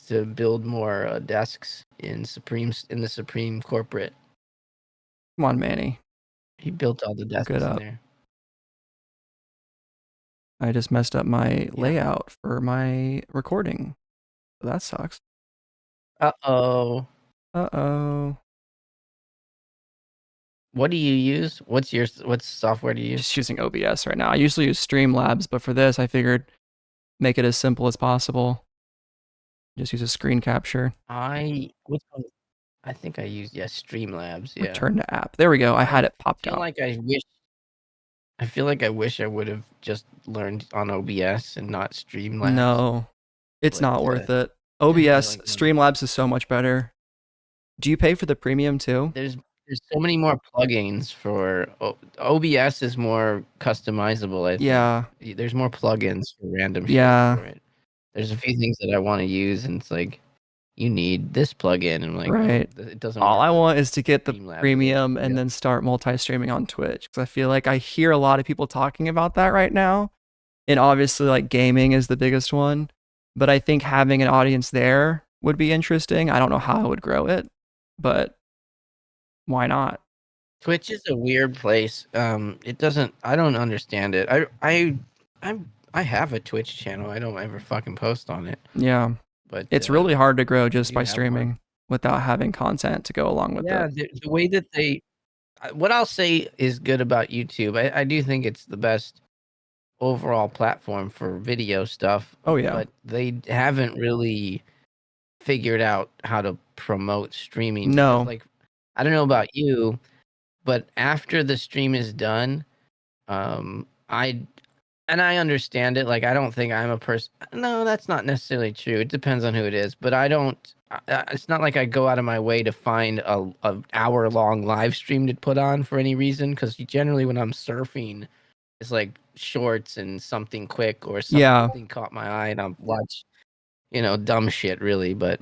S1: to build more desks in the Supreme corporate.
S2: Come on, Manny.
S1: He built all the desks in there.
S2: I just messed up my layout for my recording. That sucks.
S1: Uh-oh. What do you use? What software do you use?
S2: Just using OBS right now. I usually use Streamlabs, but for this, I figured make it as simple as possible. Just use a screen capture.
S1: Which one? I think I used Streamlabs. Yeah.
S2: Return to app. There we go. I had it popped out.
S1: I feel like I wish I would have just learned on OBS and not Streamlabs.
S2: No, it's not worth it. OBS, Streamlabs is so much better. Do you pay for the premium too?
S1: There's so many more plugins for OBS is more customizable. I think.
S2: Yeah.
S1: There's more plugins for random shit for it. There's a few things that I want to use, and it's like, you need this plugin, and like,
S2: right.
S1: It doesn't.
S2: All I want is to get the premium and then start multi-streaming on Twitch, because I feel like I hear a lot of people talking about that right now, and obviously like gaming is the biggest one, but I think having an audience there would be interesting. I don't know how I would grow it, but why not?
S1: Twitch is a weird place. It doesn't. I don't understand it. I have a Twitch channel. I don't ever fucking post on it.
S2: Yeah, but it's really hard to grow just by streaming without having content to go along with it.
S1: Yeah, the way that what I'll say is good about YouTube. I do think it's the best overall platform for video stuff.
S2: Oh yeah,
S1: but they haven't really figured out how to promote streaming.
S2: No,
S1: like, I don't know about you, but after the stream is done, I understand it. Like, I don't think I'm a person. No, that's not necessarily true. It depends on who it is. But I don't. It's not like I go out of my way to find a hour-long live stream to put on for any reason. Because generally, when I'm surfing, it's like shorts and something quick or something caught my eye, and I'll watch, dumb shit really. But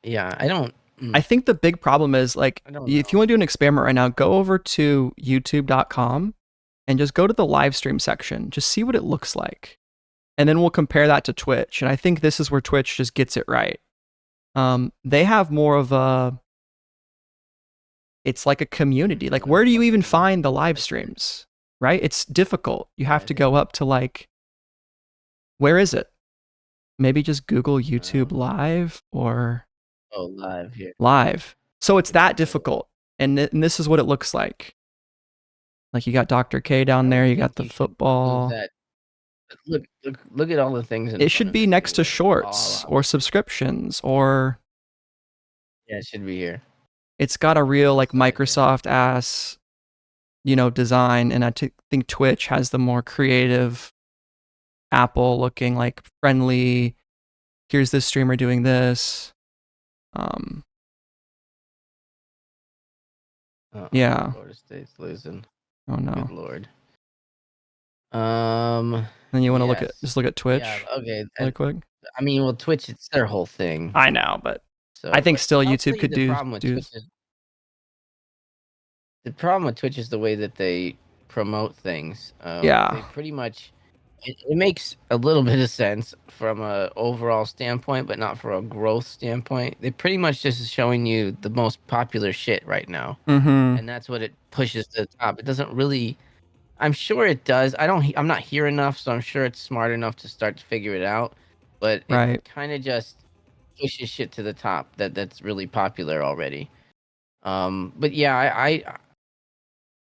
S1: yeah, I don't.
S2: I think the big problem is like, if you want to do an experiment right now, go over to youtube.com and just go to the live stream section. Just see what it looks like. And then we'll compare that to Twitch. And I think this is where Twitch just gets it right. They have more of a, it's like a community. Like, where do you even find the live streams, right? It's difficult. You have to go up to like, where is it? Maybe just Google YouTube Live or...
S1: Oh, live here.
S2: Live. So it's that difficult. And this is what it looks like. Like you got Dr. K down there, you got the football.
S1: Look at all the things.
S2: It should be next to shorts or subscriptions or...
S1: Yeah, it should be here.
S2: It's got a real like Microsoft ass, you know, design. And I think Twitch has the more creative Apple looking like friendly. Here's this streamer doing this. Yeah.
S1: Florida State's losing.
S2: Oh no.
S1: Good Lord.
S2: Then you want to look at Twitch.
S1: Yeah, okay.
S2: Really quick.
S1: I mean, well, Twitch, it's their whole thing.
S2: I know, but I think still YouTube could do.
S1: The problem with Twitch is the way that they promote things.
S2: Yeah.
S1: They pretty much. It makes a little bit of sense from a overall standpoint, but not from a growth standpoint. They pretty much just showing you the most popular shit right now, and that's what it pushes to the top. It doesn't really. I'm sure it does. I'm not here enough, so I'm sure it's smart enough to start to figure it out. But it kind of just pushes shit to the top that's really popular already. But yeah, I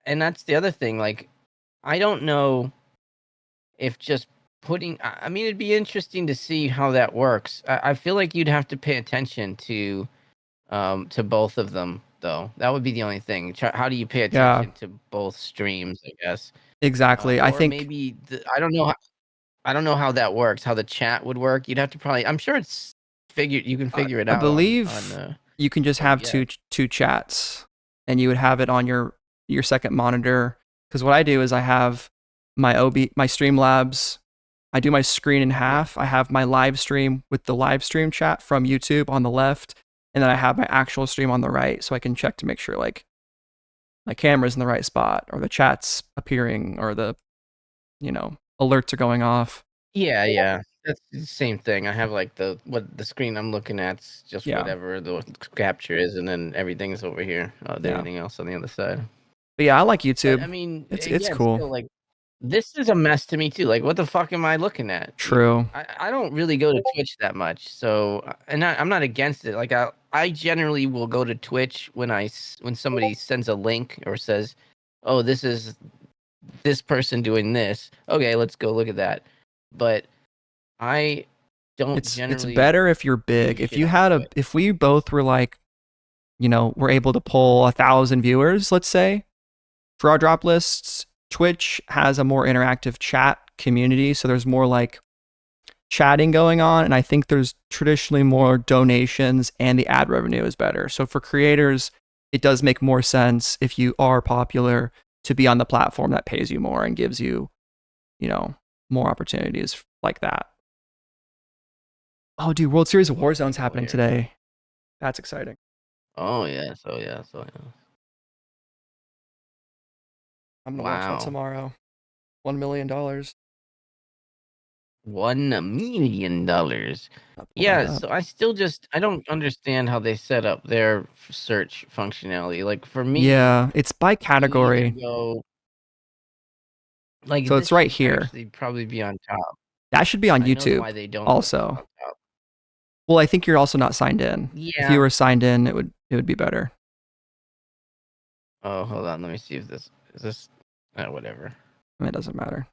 S1: and that's the other thing. Like, I don't know. If just putting, I mean, it'd be interesting to see how that works. I feel like you'd have to pay attention to both of them, though. That would be the only thing. How do you pay attention to both streams? I guess
S2: exactly. I think
S1: maybe I don't know. I don't know how that works. How the chat would work. You'd have to probably. I'm sure it's figured. You can figure it out.
S2: I believe you can just have two chats, and you would have it on your second monitor. Because what I do is I have my Streamlabs, I do my screen in half. I have my live stream with the live stream chat from YouTube on the left, and then I have my actual stream on the right, so I can check to make sure like my camera's in the right spot, or the chat's appearing, or the, you know, alerts are going off.
S1: Yeah. That's the same thing. I have like the screen I'm looking at's just whatever the capture is, and then everything's over here. Everything else on the other side.
S2: But yeah, I like YouTube.
S1: But, I mean,
S2: it's cool.
S1: Still, like, this is a mess to me too. Like, what the fuck am I looking at?
S2: True.
S1: I don't really go to Twitch that much, so I'm not against it. Like, I generally will go to Twitch when somebody sends a link or says, "Oh, this is this person doing this." Okay, let's go look at that. But I don't.
S2: It's better if you're big. If you had if we both were like, you know, we're able to pull 1,000 viewers, let's say, for our drop lists. Twitch has a more interactive chat community, so there's more like chatting going on, and I think there's traditionally more donations, and the ad revenue is better. So for creators, it does make more sense if you are popular to be on the platform that pays you more and gives you, you know, more opportunities like that. Oh, dude, World Series of Warzone's happening today. That's exciting.
S1: Oh yeah, so yeah.
S2: I'm gonna watch that tomorrow. $1 million. $1
S1: million. Yeah, so I don't understand how they set up their search functionality. Like for me,
S2: yeah, it's by category.
S1: Like,
S2: so it's right here.
S1: Probably be on top.
S2: That should be on YouTube.
S1: Why they don't
S2: also. Well, I think you're also not signed in.
S1: Yeah.
S2: If you were signed in, it would be better.
S1: Oh, hold on. Let me see if this is this. Whatever.
S2: It doesn't matter.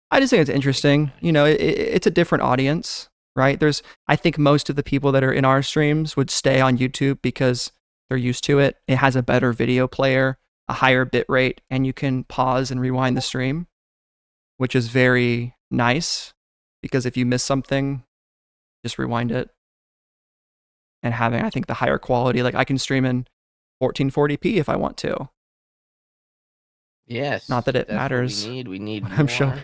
S2: I just think it's interesting. You know, it's a different audience, right? I think most of the people that are in our streams would stay on YouTube because they're used to it. It has a better video player, a higher bit rate, and you can pause and rewind the stream, which is very nice because if you miss something, just rewind it. And having, I think, the higher quality, like I can stream in 1440p if I want to.
S1: Yes.
S2: Not that it matters.
S1: We need
S2: I'm showing.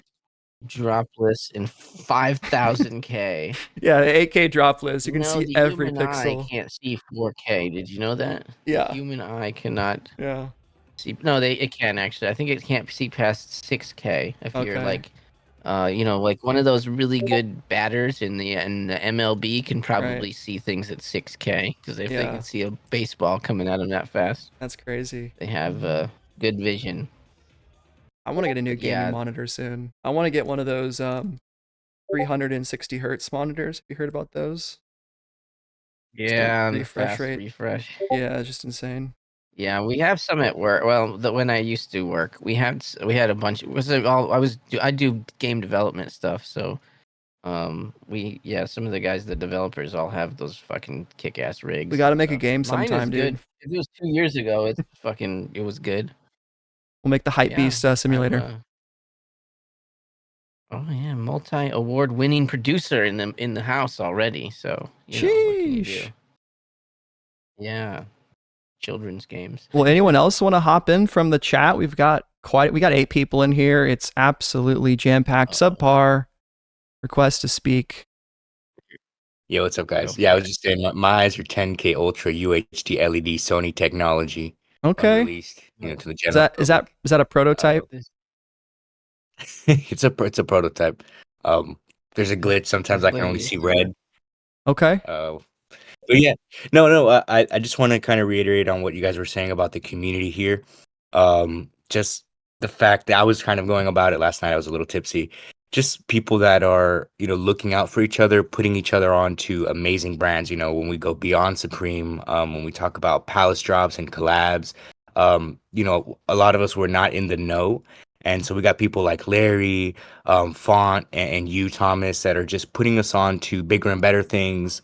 S1: dropless in 5,000K.
S2: Yeah, 8K dropless. You can
S1: No,
S2: see
S1: the
S2: every
S1: human eye
S2: pixel.
S1: can't see 4K. Did you know that? The
S2: Yeah.
S1: human eye cannot
S2: Yeah.
S1: see. No, it can actually. I think it can't see past 6K if you're
S2: Okay.
S1: like, like one of those really good batters in the MLB can probably
S2: Right.
S1: see things at 6K because if they
S2: Yeah.
S1: can see a baseball coming at them that fast,
S2: That's crazy.
S1: they have good vision.
S2: I want to get a new
S1: But
S2: gaming
S1: yeah,
S2: monitor soon. I want to get one of those 360 hertz monitors. Have you heard about those? Just the
S1: yeah, and the
S2: refresh
S1: fast
S2: rate.
S1: refresh.
S2: Yeah, it's just insane.
S1: Yeah, we have some at work. Well, when I used to work, we had a bunch. I do game development stuff, so some of the guys, the developers, all have those fucking kick-ass
S2: We
S1: rigs
S2: got
S1: and
S2: to make a
S1: stuff.
S2: game
S1: Mine is
S2: sometime,
S1: good.
S2: dude.
S1: If it was 2 years ago, it was good.
S2: We'll make the Hype
S1: Yeah,
S2: Beast simulator.
S1: oh yeah, multi-award winning producer in the house already. So what can you do?
S2: Sheesh.
S1: Yeah, children's games.
S2: Well, anyone else want to hop in from the chat? We got 8 people in here. It's absolutely jam-packed. Subpar. Request to speak.
S3: Yo, what's up, guys? Yeah, I was just saying, my eyes are 10K Ultra UHD LED Sony technology.
S2: Okay.
S3: Unreleased, to the general.
S2: Is that a prototype?
S3: It's a prototype. There's a glitch. Sometimes I can only see red.
S2: Okay.
S3: But yeah, no. I just want to kind of reiterate on what you guys were saying about the community here. Just the fact that I was kind of going about it last night. I was a little tipsy. Just people that are, looking out for each other, putting each other onto amazing brands. When we go beyond Supreme, when we talk about Palace drops and collabs, a lot of us were not in the know. And so we got people like Larry, Faunt, and you, Thomas, that are just putting us on to bigger and better things.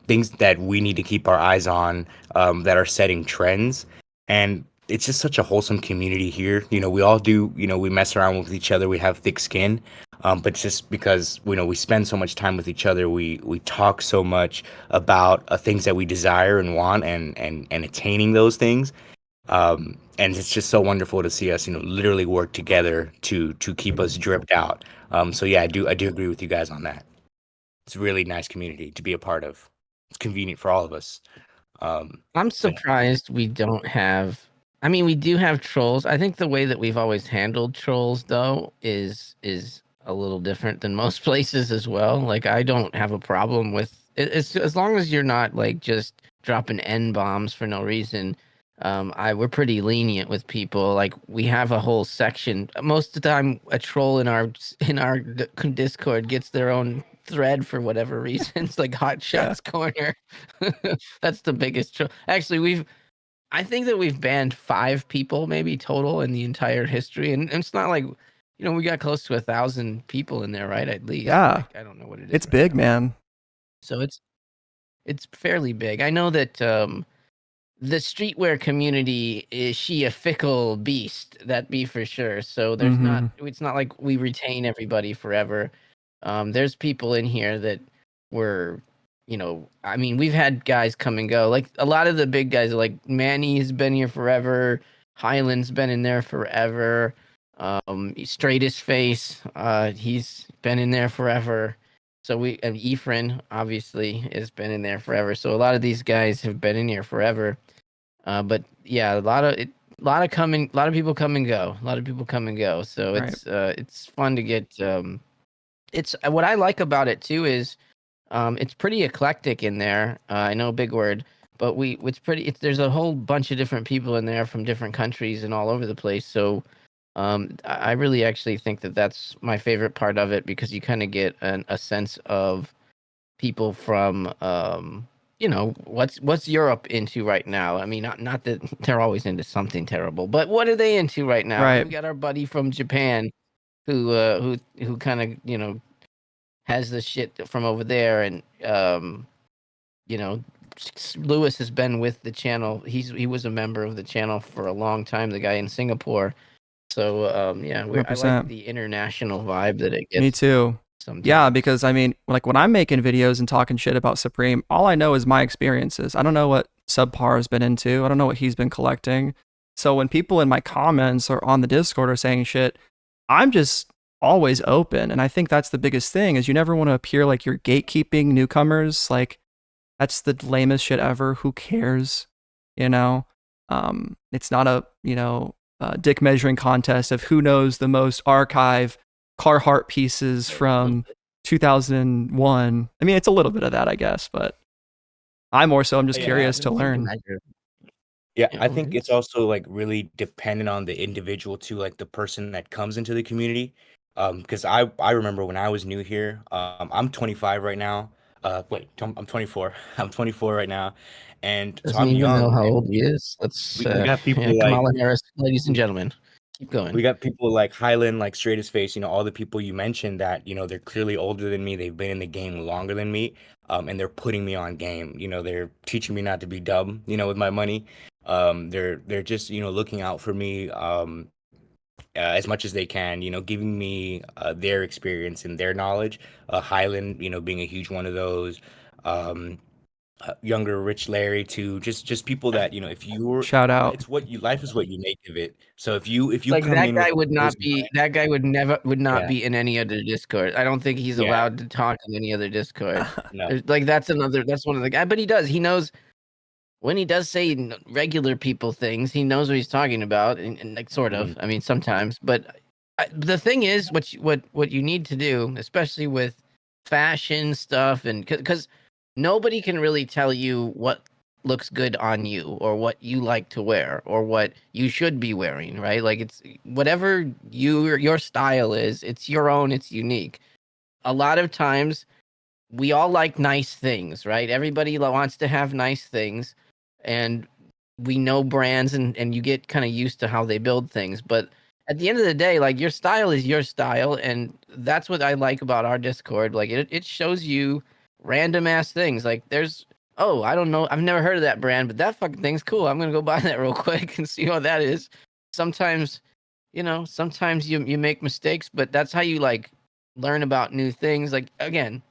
S3: Things that we need to keep our eyes on, that are setting trends. And it's just such a wholesome community here. We all do, we mess around with each other. We have thick skin. But just because, we spend so much time with each other, we talk so much about things that we desire and want and attaining those things. And it's just so wonderful to see us, literally work together to keep us dripped out. So yeah, I do agree with you guys on that. It's a really nice community to be a part of. It's convenient for all of us.
S1: I'm surprised we don't have. I mean, we do have trolls. I think the way that we've always handled trolls, though, is a little different than most places as well. Like, I don't have a problem with it. It's as long as you're not like just dropping N bombs for no reason. We're pretty lenient with people. Like, we have a whole section. Most of the time, a troll in our Discord gets their own thread for whatever reasons, like Hot Shots Corner. That's the biggest troll. Actually, I think that we've banned 5 people maybe total in the entire history, and it's not like we got close to 1,000 people in there, right? At least.
S2: Yeah.
S1: Like, I don't know what it is.
S2: It's big, man.
S1: So it's fairly big. I know that the streetwear community is a fickle beast, that be for sure. So there's it's not like we retain everybody forever. There's people in here that were, I mean, we've had guys come and go. Like, a lot of the big guys, like Manny has been here forever. Highland's been in there forever. Straightest Face, he's been in there forever. So and Ephraim obviously has been in there forever. So a lot of these guys have been in here forever. But yeah, a lot of people come and go. A lot of people come and go. So it's fun to get. It's what I like about it too is, it's pretty eclectic in there. I know, big word, but there's a whole bunch of different people in there from different countries and all over the place. So, I really actually think that that's my favorite part of it, because you kind of get a sense of people from, what's Europe into right now. I mean, not that they're always into something terrible, but what are they into right now?
S2: Right.
S1: We got our buddy from Japan who kind of, has the shit from over there, and Lewis has been with the channel. He was a member of the channel for a long time, the guy in Singapore. So I like the international vibe that it gets.
S2: Me too. Sometimes. Yeah, because I mean, like, when I'm making videos and talking shit about Supreme, all I know is my experiences. I don't know what Subpar has been into. I don't know what he's been collecting. So when people in my comments or on the Discord are saying shit, always open. And I think that's the biggest thing is you never want to appear like you're gatekeeping newcomers. Like that's the lamest shit ever. Who cares? You know, it's not a, dick measuring contest of who knows the most archive Carhartt pieces from 2001. I mean, it's a little bit of that, I guess, but I'm just curious to learn.
S3: Yeah, I think it's also like really dependent on the individual too, like the person that comes into the community. Because I remember when I was new here, I'm 25 right now. I'm 24. I'm 24 right now, and so
S1: Doesn't
S3: I'm
S1: even know
S3: young.
S1: how
S3: And
S1: old he is. Let's
S3: we got people like
S1: Kamala Harris, ladies and gentlemen. Keep going.
S3: we got people like Highland, like straight as face. All the people you mentioned that they're clearly older than me. They've been in the game longer than me, and they're putting me on game. They're teaching me not to be dumb. With my money. They're just looking out for me as much as they can. Giving me their experience and their knowledge. Highland, being a huge one of those. Um, Younger Rich Larry too. Just people that if you're
S2: Shout out.
S3: it's what you life is what you make of it. So if you
S1: Like
S3: come in with
S1: that guy would not
S3: yeah,
S1: be in any other Discord. I don't think he's
S3: yeah,
S1: allowed to talk in any other Discord.
S3: no,
S1: That's one of the guys, but he does. He knows when he does say regular people things, he knows what he's talking about, and like sort of. I mean, sometimes, but the thing is, what you need to do, especially with fashion stuff, and because nobody can really tell you what looks good on you or what you like to wear or what you should be wearing, right? Like it's whatever your style is, it's your own, it's unique. A lot of times we all like nice things, right? Everybody wants to have nice things, and we know brands, and you get kind of used to how they build things. But at the end of the day, like your style is your style, and that's what I like about our Discord. Like it shows you random ass things. Like I don't know, I've never heard of that brand, but that fucking thing's cool. I'm gonna go buy that real quick and see what that is. Sometimes, sometimes you make mistakes, but that's how you like learn about new things. Like again,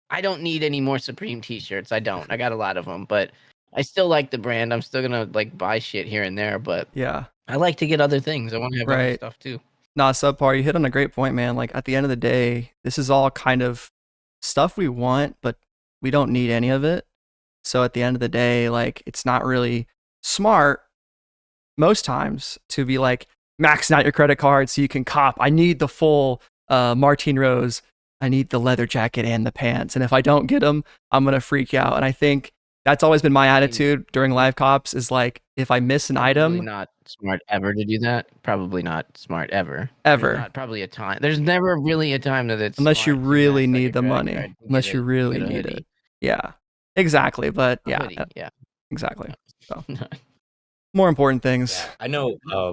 S1: I don't need any more Supreme t-shirts. I don't. I got a lot of them, but I still like the brand. I'm still gonna like buy shit here and there, but
S2: Yeah,
S1: I like to get other things. I want to have other stuff too.
S2: Nah, Subpar, you hit on a great point, man. Like at the end of the day, this is all kind of stuff we want, but we don't need any of it. So at the end of the day, like it's not really smart most times to be like maxing out your credit card so you can cop. I need the full Martine Rose. I need the leather jacket and the pants. And if I don't get them, I'm going to freak out. And I think that's always been my attitude during live cops is like, if I miss an item.
S1: Probably not smart ever to do that. Probably not smart ever.
S2: Ever.
S1: There's not probably a time. There's never really a time that it's
S2: unless you really need the money. Unless you really need it. Yeah. Exactly. But yeah.
S1: Yeah.
S2: Exactly. So more important things.
S3: Yeah,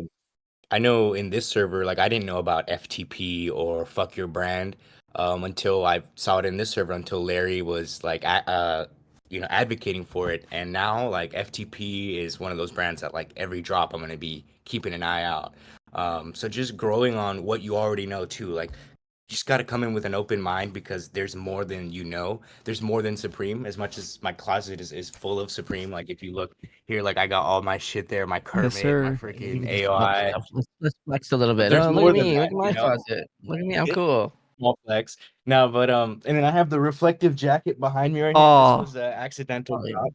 S3: I know in this server, like I didn't know about FTP or fuck your brand until I saw it in this server until Larry was like advocating for it, and now like FTP is one of those brands that like every drop I'm gonna be keeping an eye out. So just growing on what you already know too, like you just got to come in with an open mind because there's more than there's more than Supreme. As much as my closet is full of Supreme, like if you look here, like I got all my shit there, my Kermit, my freaking AOI.
S1: Let's flex a little bit.
S3: There's
S1: look
S3: more
S1: at
S3: than
S1: me,
S3: that,
S1: look at my closet. Look at me, I'm
S3: Yeah.
S1: cool.
S3: Small flex. No, but and then I have the reflective jacket behind me right here. This was an accidental drop.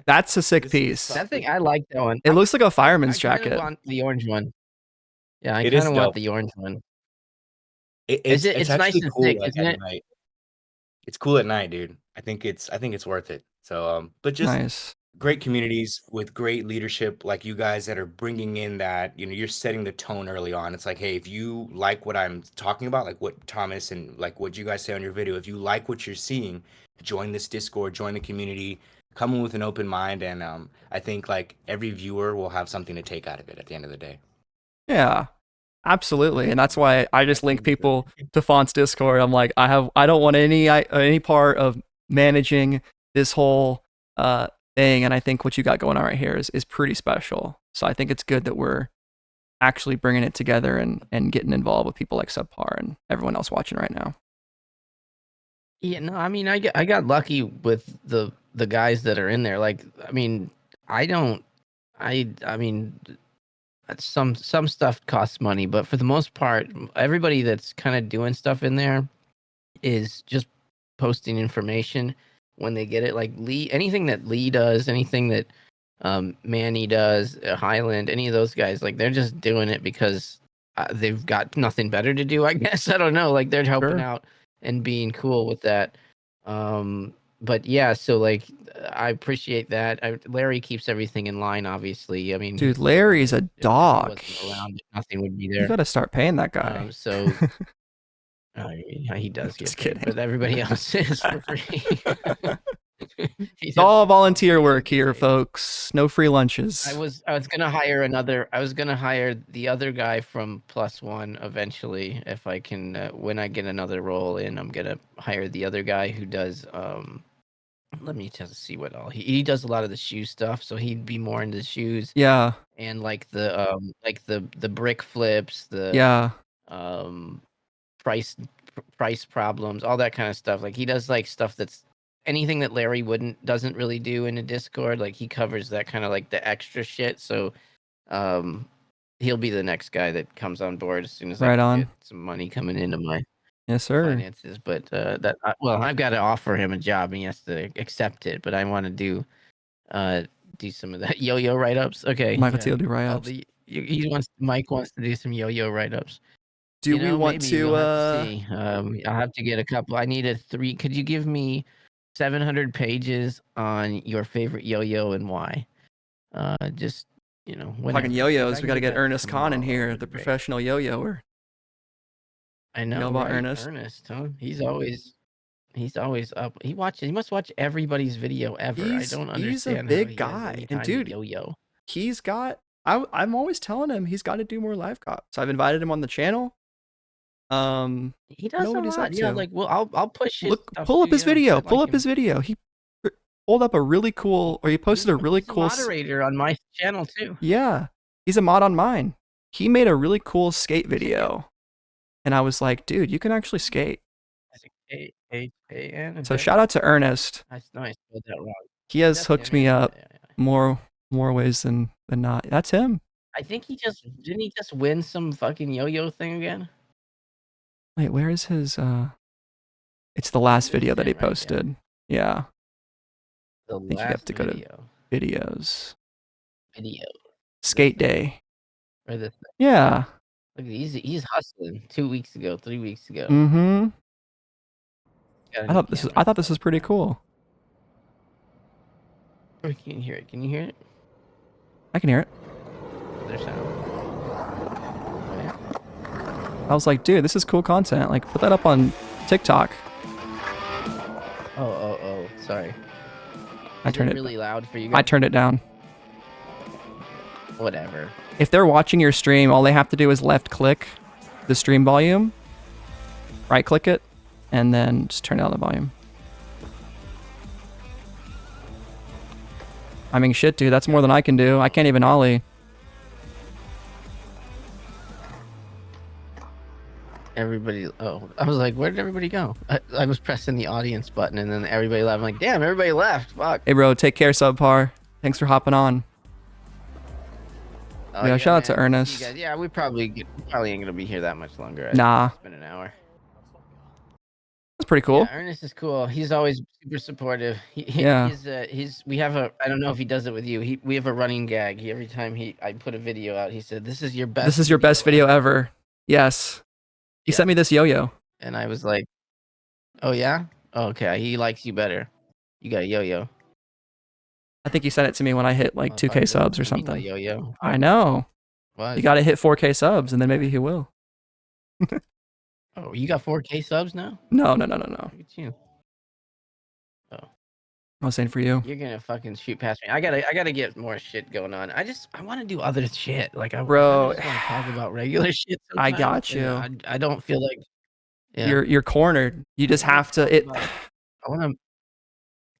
S2: That's a sick piece.
S1: That thing, I like that one.
S2: It looks like a fireman's
S1: I
S2: jacket.
S1: want the orange one. Yeah, I
S3: It
S1: kind
S3: is
S1: of want
S3: dope.
S1: the orange one.
S3: It's
S1: It's
S3: actually
S1: nice and
S3: cool
S1: thick,
S3: like,
S1: isn't
S3: at
S1: it?
S3: night. It's cool at night, dude. I think it's worth it. So but just
S2: Nice.
S3: great communities with great leadership like you guys that are bringing in that, you're setting the tone early on. It's like, hey, if you like what I'm talking about, like what Thomas and like what you guys say on your video, if you like what you're seeing, join this Discord, join the community, come in with an open mind, and I think like every viewer will have something to take out of it at the end of the day.
S2: Yeah. Absolutely. And that's why I just link people to Faunt's Discord. I'm like, I don't want any part of managing this whole thing. And I think what you got going on right here is pretty special. So I think it's good that we're actually bringing it together and getting involved with people like Subpar and everyone else watching right now.
S1: Yeah, no, I mean, I got lucky with the guys that are in there. Like, I mean, I mean, some stuff costs money, but for the most part, everybody that's kind of doing stuff in there is just posting information when they get it. Like Lee, anything that Lee does, anything that Manny does, Highland, any of those guys, like they're just doing it because they've got nothing better to do, I guess. I don't know. Like they're helping out and being cool with that. But yeah, so like I appreciate that. Larry keeps everything in line, obviously. I mean,
S2: dude, Larry's a dog.
S1: If he wasn't around, nothing would be there.
S2: You got to start paying that guy.
S1: So yeah, he does get paid, but everybody else is for free.
S2: It's all volunteer work here, folks. No free lunches.
S1: I was gonna hire the other guy from Plus One eventually, if I can. When I get another role in, I'm gonna hire the other guy who does. Let me just see what all he does. A lot of the shoe stuff, so he'd be more into shoes.
S2: Yeah.
S1: And like the brick flips, price problems, all that kind of stuff. Like he does like stuff that's anything that Larry doesn't really do in a Discord. Like he covers that kind of like the extra shit. So he'll be the next guy that comes on board as soon as I get some money coming into my finances. But I've got to offer him a job and he has to accept it. But I want to do some of that yo-yo write-ups. Okay,
S2: Mike will do write-ups.
S1: Mike wants to do some yo-yo write-ups.
S2: Do we want to
S1: see? I'll have to get a couple. I need 3. Could you give me 700 pages on your favorite yo-yo and why? Just
S2: talking yo-yos, we got to get Ernest Kahn in here, the professional yo-yoer.
S1: I know,
S2: about Ernest.
S1: Ernest, huh? He's always up. He must watch everybody's video ever. I don't understand.
S2: He's a big guy, and dude,
S1: yo-yo.
S2: He's got. I'm always telling him he's got to do more live cops. So I've invited him on the channel.
S1: He does a lot. Yeah, like I'll push it.
S2: Pull up his video. Pull up his video. He pulled up a really cool, or he posted a really cool
S1: moderator on my channel too.
S2: Yeah, he's a mod on mine. He made a really cool skate video, and I was like, dude, you can actually skate. So shout out to Ernest.
S1: No, I spelled that wrong.
S2: He has hooked me up more ways than not. That's him.
S1: I think didn't he just win some fucking yo-yo thing again?
S2: Wait, where is his it's the last video that he posted. Yeah.
S1: I think you have to go to
S2: videos.
S1: Video.
S2: Skate day.
S1: Or this thing.
S2: Yeah.
S1: Look, he's hustling 2 weeks ago, 3 weeks ago.
S2: Mm-hmm. I thought this was pretty cool.
S1: I can't hear it. Can you hear it?
S2: I can hear it.
S1: There's sound.
S2: I was like, dude, this is cool content. Like, put that up on TikTok.
S1: Oh, sorry.
S2: I turned it
S1: really loud for you guys?
S2: I turned it down.
S1: Whatever.
S2: If they're watching your stream, all they have to do is left click the stream volume, right click it, and then just turn down the volume. I mean, shit, dude, that's more than I can do. I can't even ollie.
S1: Everybody, I was like, where did everybody go? I was pressing the audience button and then everybody left. I'm like, damn, everybody left. Fuck.
S2: Hey, bro, take care, Subpar. Thanks for hopping on. Yeah, shout out to Ernest.
S1: Yeah, we probably ain't gonna be here that much longer.
S2: Nah.
S1: It's been an hour.
S2: That's pretty cool.
S1: Yeah, Ernest is cool. He's always super supportive. We have I don't know if he does it with you. We have a running gag. Every time I put a video out, he said, "This is your best.
S2: This is your best video ever." Yes. He sent me this yo-yo.
S1: And I was like, "Oh yeah, okay." He likes you better. You got a yo-yo.
S2: I think he sent it to me when I hit like 2K subs or something.
S1: Yo-yo.
S2: I know.
S1: What?
S2: You got to hit 4K subs, and then maybe he will.
S1: Oh, you got 4K subs now?
S2: No.
S1: Look at you. Oh.
S2: I was saying for you.
S1: You're gonna fucking shoot past me. I gotta get more shit going on. I want to do other shit. Like I just want to talk about regular shit.
S2: I got you.
S1: I don't feel like
S2: you're cornered. You just have to.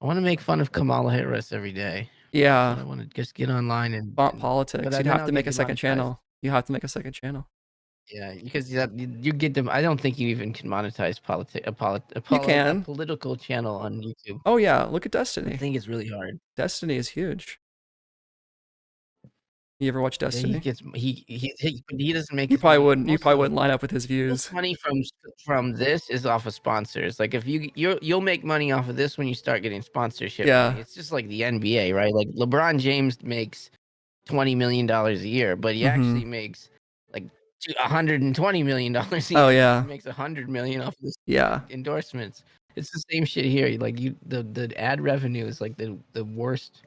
S1: I want to make fun of Kamala Harris every day.
S2: Yeah.
S1: I want to just get online and
S2: Font politics. You'd have to make a second channel. You have to make a second channel.
S1: Yeah, because you get them. I don't think you even can monetize a political channel on YouTube.
S2: Oh yeah, look at Destiny.
S1: I think it's really hard.
S2: Destiny is huge. You ever watch
S1: Yeah,
S2: Destiny?
S1: he doesn't make
S2: You
S1: as
S2: probably
S1: money.
S2: wouldn't. You
S1: Most
S2: probably
S1: of
S2: wouldn't line up with his
S1: most
S2: views.
S1: money from this is off of sponsors. Like if you'll make money off of this when you start getting sponsorship
S2: Yeah.
S1: money. It's just like the NBA, right? Like LeBron James makes $20 million a year, but he actually makes like $120 million a year.
S2: Oh yeah.
S1: He makes $100 million off of this
S2: Yeah.
S1: endorsements. It's the same shit here. Like the ad revenue is like the worst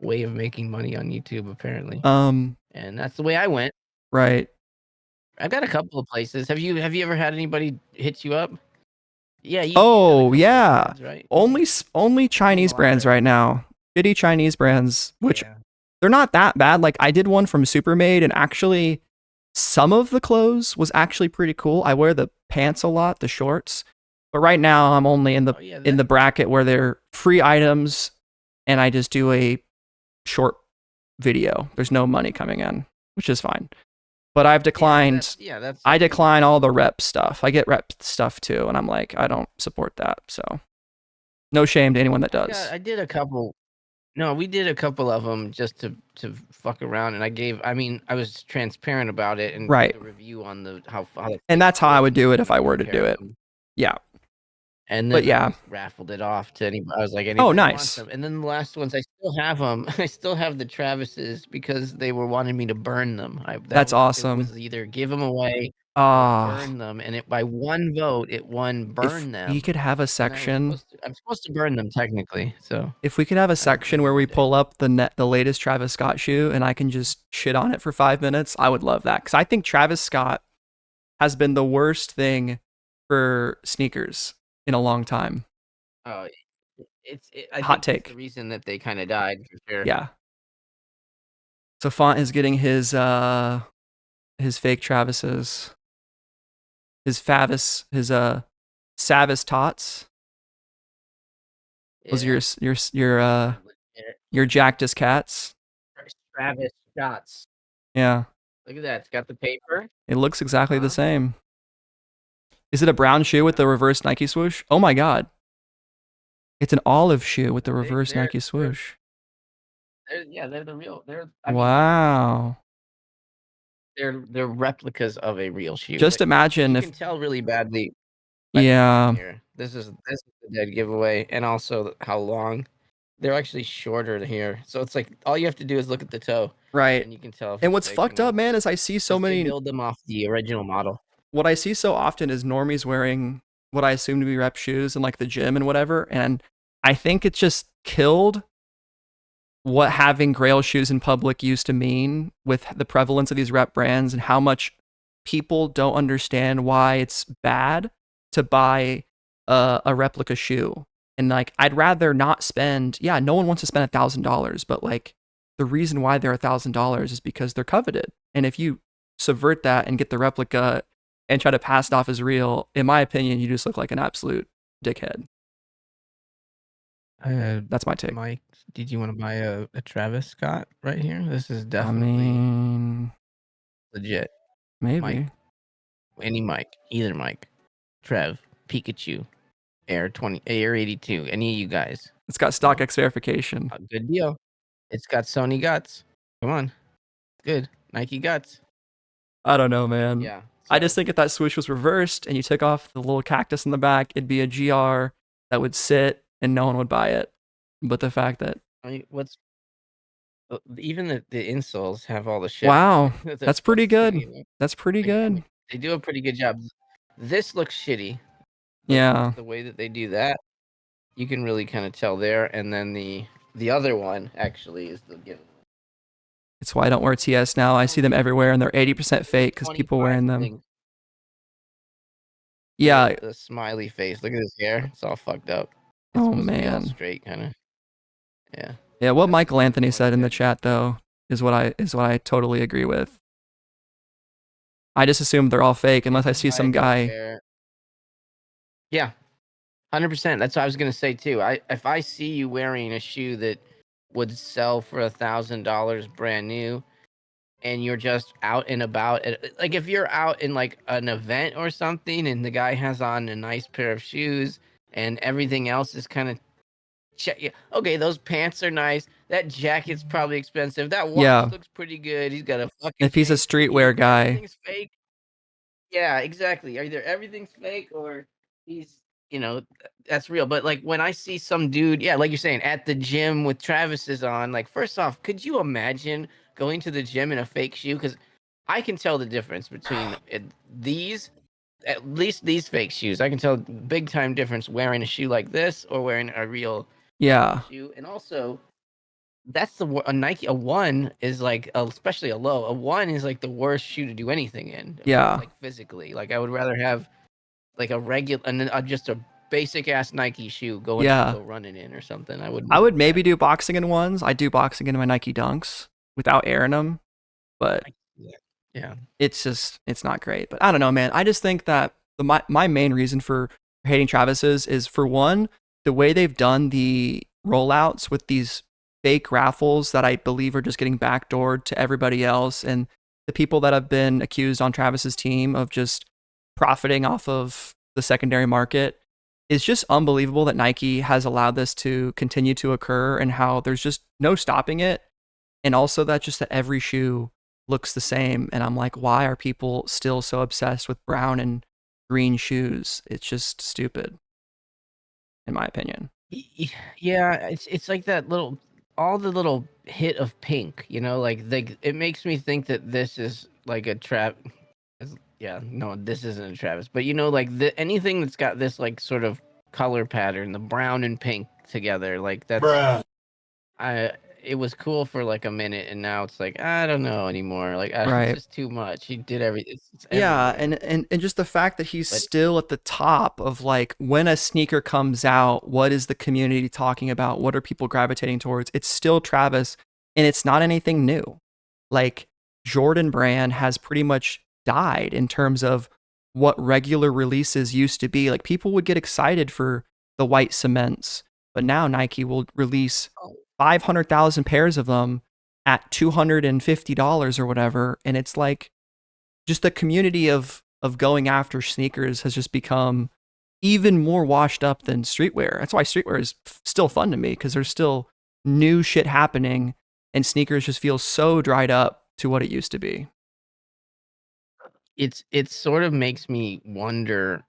S1: way of making money on YouTube apparently. And that's the way I went.
S2: Right.
S1: I've got a couple of places. Have you ever had anybody hit you up? Yeah.
S2: Oh yeah.
S1: Brands, right?
S2: Only Chinese brands right now. Shitty Chinese brands, which they're not that bad. Like I did one from Supermade, and actually, some of the clothes was actually pretty cool. I wear the pants a lot, the shorts, but right now I'm only in the bracket where they're free items, and I just do a short video. There's no money coming in, which is fine. But I've declined. I decline all the rep stuff. I get rep stuff too, and I'm like, I don't support that. So, no shame to anyone that does.
S1: I did a couple. No, we did a couple of them just to fuck around, and I was transparent about it and
S2: right.
S1: did a review on how
S2: and that's how I would do it if I were to do it. Yeah.
S1: And then I raffled it off to anybody. I was like,
S2: oh, nice.
S1: And then the last ones, I still have them. I still have the Travis's because they were wanting me to burn them.
S2: That's awesome.
S1: It was either give them away or burn them. And by one vote, it won burn them.
S2: We could have a section.
S1: I'm supposed to burn them technically. So
S2: if we could have a section where we pull up the latest Travis Scott shoe and I can just shit on it for 5 minutes, I would love that. Because I think Travis Scott has been the worst thing for sneakers in a long time.
S1: Oh, I
S2: hot take.
S1: It's the reason that they kind of died for sure.
S2: Yeah. So Font is getting his fake Travis's, his Favis, his Savis Tots. Those are your Jactus cats.
S1: Travis Scotts.
S2: Yeah.
S1: Look at that. It's got the paper.
S2: It looks exactly the same. Is it a brown shoe with the reverse Nike swoosh? Oh my god. It's an olive shoe with the reverse Nike swoosh.
S1: They're the real.
S2: Wow.
S1: They're replicas of a real shoe.
S2: Just imagine if
S1: you can tell really badly.
S2: Yeah.
S1: Here. This is the dead giveaway, and also how long. They're actually shorter here, so it's like all you have to do is look at the toe,
S2: right?
S1: And you can tell.
S2: And what's fucked up, man, is I see so many
S1: build them off the original model.
S2: What I see so often is normies wearing what I assume to be rep shoes in like the gym and whatever, and I think it's just killed what having Grail shoes in public used to mean with the prevalence of these rep brands and how much people don't understand why it's bad to buy a replica shoe. And like, I'd rather not spend, no one wants to spend $1,000, but like the reason why they're $1,000 is because they're coveted. And if you subvert that and get the replica and try to pass it off as real, in my opinion, you just look like an absolute dickhead. That's my take.
S1: Mike, did you want to buy a Travis Scott right here? This is definitely legit.
S2: Maybe.
S1: Mike. Any Mike. Either Mike. Trev. Pikachu. Air 82. Any of you guys.
S2: It's got StockX verification.
S1: Good deal. It's got Sony guts. Come on. Good. Nike guts.
S2: I don't know, man.
S1: Yeah.
S2: I just think if that swoosh was reversed and you took off the little cactus in the back, it'd be a GR that would sit and no one would buy it. But the fact that
S1: even the insoles have all the shit.
S2: Wow, that's pretty good. That's pretty good.
S1: They do a pretty good job. This looks shitty.
S2: Yeah.
S1: The way that they do that, you can really kind of tell there. And then the other one actually is the giveaway.
S2: It's why I don't wear TS now. I see them everywhere, and they're 80% fake because people wearing them. Yeah.
S1: The smiley face. Look at his hair. It's all fucked up.
S2: Oh man.
S1: Straight kind of. Yeah.
S2: Yeah. What Michael Anthony said in the chat though is what I totally agree with. I just assume they're all fake unless I see some guy.
S1: Yeah. 100%. That's what I was gonna say too. If I see you wearing a shoe that would sell for $1,000 brand new, and you're just out and about, like if you're out in like an event or something, and the guy has on a nice pair of shoes, and everything else is kind of Okay, those pants are nice. That jacket's probably expensive. That watch
S2: Yeah.
S1: looks pretty good. He's got a fucking
S2: If he's a
S1: chain. Either
S2: streetwear guy.
S1: everything's fake. Yeah, exactly. Either everything's fake or he's, that's real. But like when I see some dude, yeah, like you're saying, at the gym with Travis's on, like first off, could you imagine going to the gym in a fake shoe? Because I can tell the difference between these, at least these fake shoes. I can tell big time difference wearing a shoe like this or wearing a real
S2: Yeah.
S1: shoe. And also, that's a Nike. A one is like, especially a low. A one is like the worst shoe to do anything in.
S2: Yeah.
S1: Like physically, like I would rather have like a regular and then just a basic ass Nike shoe go running in or something.
S2: I would maybe do boxing in ones. I do boxing in my Nike Dunks without airing them, but
S1: yeah,
S2: it's not great. But I don't know, man. I just think that my main reason for hating Travis's is, for one, the way they've done the rollouts with these fake raffles that I believe are just getting backdoored to everybody else, and the people that have been accused on Travis's team of just profiting off of the secondary market. Is just unbelievable that Nike has allowed this to continue to occur, and how there's just no stopping it. And also that every shoe looks the same. And I'm like, why are people still so obsessed with brown and green shoes? It's just stupid, in my opinion.
S1: Yeah, it's like that all the little hit of pink, like it makes me think that this is like a trap. Yeah, no, this isn't a Travis, but like anything that's got this like sort of color pattern, the brown and pink together, like that's it was cool for like a minute, and now it's like I don't know anymore. Like
S2: Right.
S1: it's just too much. He did everything.
S2: Yeah, and just the fact that he's still at the top of, like, when a sneaker comes out, what is the community talking about? What are people gravitating towards? It's still Travis, and it's not anything new. Like, Jordan brand has pretty much died in terms of what regular releases used to be. Like, people would get excited for the white cements, but now Nike will release 500,000 pairs of them at $250 or whatever, and it's like, just the community of going after sneakers has just become even more washed up than streetwear. That's why streetwear is still fun to me, because there's still new shit happening, and sneakers just feel so dried up to what it used to be.
S1: It sort of makes me wonder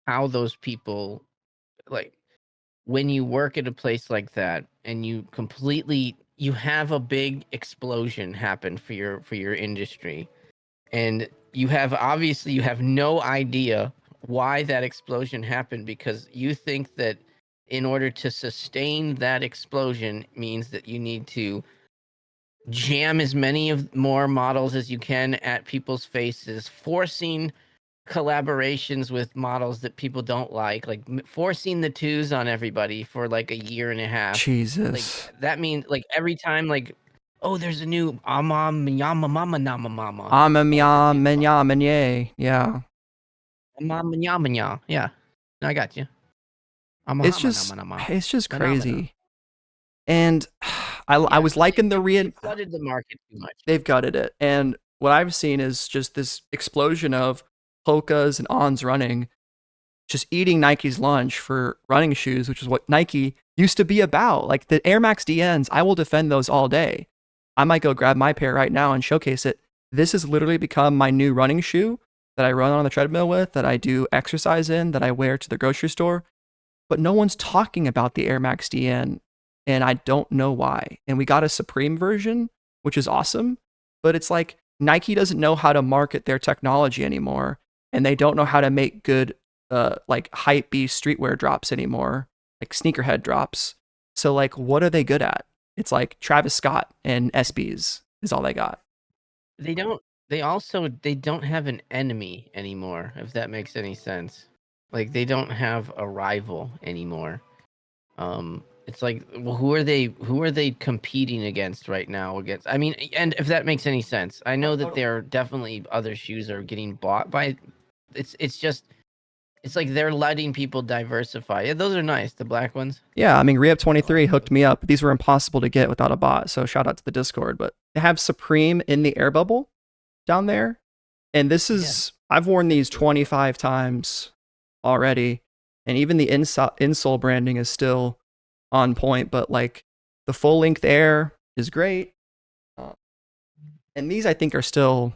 S1: how those people, like, when you work at a place like that and you have a big explosion happen for your industry, and you have no idea why that explosion happened, because you think that in order to sustain that explosion means that you need to jam as many of more models as you can at people's faces, forcing collaborations with models that people don't like forcing the twos on everybody for like a year and a half.
S2: Jesus.
S1: Like that means like every time, like, oh, there's a new Yama Mama Nama Mama.
S2: Yeah.
S1: Mama Yama. Yeah. I got you.
S2: It's just crazy. And I was liking the
S1: flooded the market too much.
S2: They've gutted it. And what I've seen is just this explosion of Hokas and Ons running, just eating Nike's lunch for running shoes, which is what Nike used to be about. Like the Air Max DNs, I will defend those all day. I might go grab my pair right now and showcase it. This has literally become my new running shoe that I run on the treadmill with, that I do exercise in, that I wear to the grocery store. But no one's talking about the Air Max DN, and I don't know why. And we got a Supreme version, which is awesome, but it's like Nike doesn't know how to market their technology anymore, and they don't know how to make good like hype beast streetwear drops anymore, like sneakerhead drops. So like, what are they good at? It's like Travis Scott and SBs is all they got.
S1: They don't have an enemy anymore, if that makes any sense. Like they don't have a rival anymore. It's like, well, who are they competing against right now? I mean, and if that makes any sense, I know that there are definitely other shoes are getting bought by. It's like they're letting people diversify. Yeah, those are nice, the black ones.
S2: Yeah, I mean, Rehab23 hooked me up. These were impossible to get without a bot, so shout out to the Discord. But they have Supreme in the air bubble down there, and this is I've worn these 25 times already, and even the insole branding is still on point, but like the full length Air is great. And these I think are still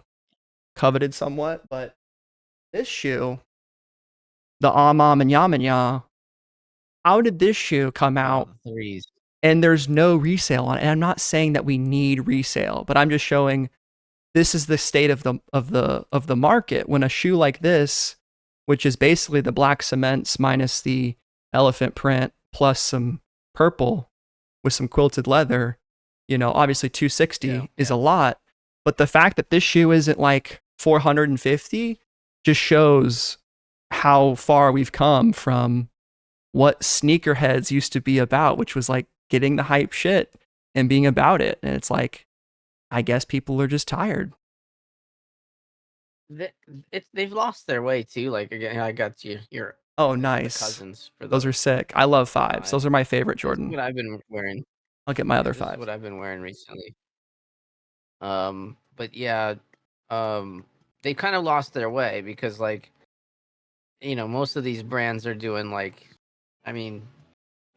S2: coveted somewhat, but this shoe, the Amam and Yamanya, how did this shoe come out?
S1: The threes.
S2: And there's no resale on it. And I'm not saying that we need resale, but I'm just showing this is the state of the market. When a shoe like this, which is basically the black cements minus the elephant print plus some purple with some quilted leather, you know, obviously 260 is a lot, but the fact that this shoe isn't like 450 just shows how far we've come from what sneakerheads used to be about, which was like getting the hype shit and being about it. And it's like, I guess people are just tired.
S1: They've lost their way too. Like again, I got your
S2: nice
S1: cousins for
S2: those are sick. I love fives. Those are my favorite Jordan.
S1: What I've been wearing.
S2: I'll get my other five.
S1: What I've been wearing recently. But yeah, they kind of lost their way because like, you know, most of these brands are doing like, I mean,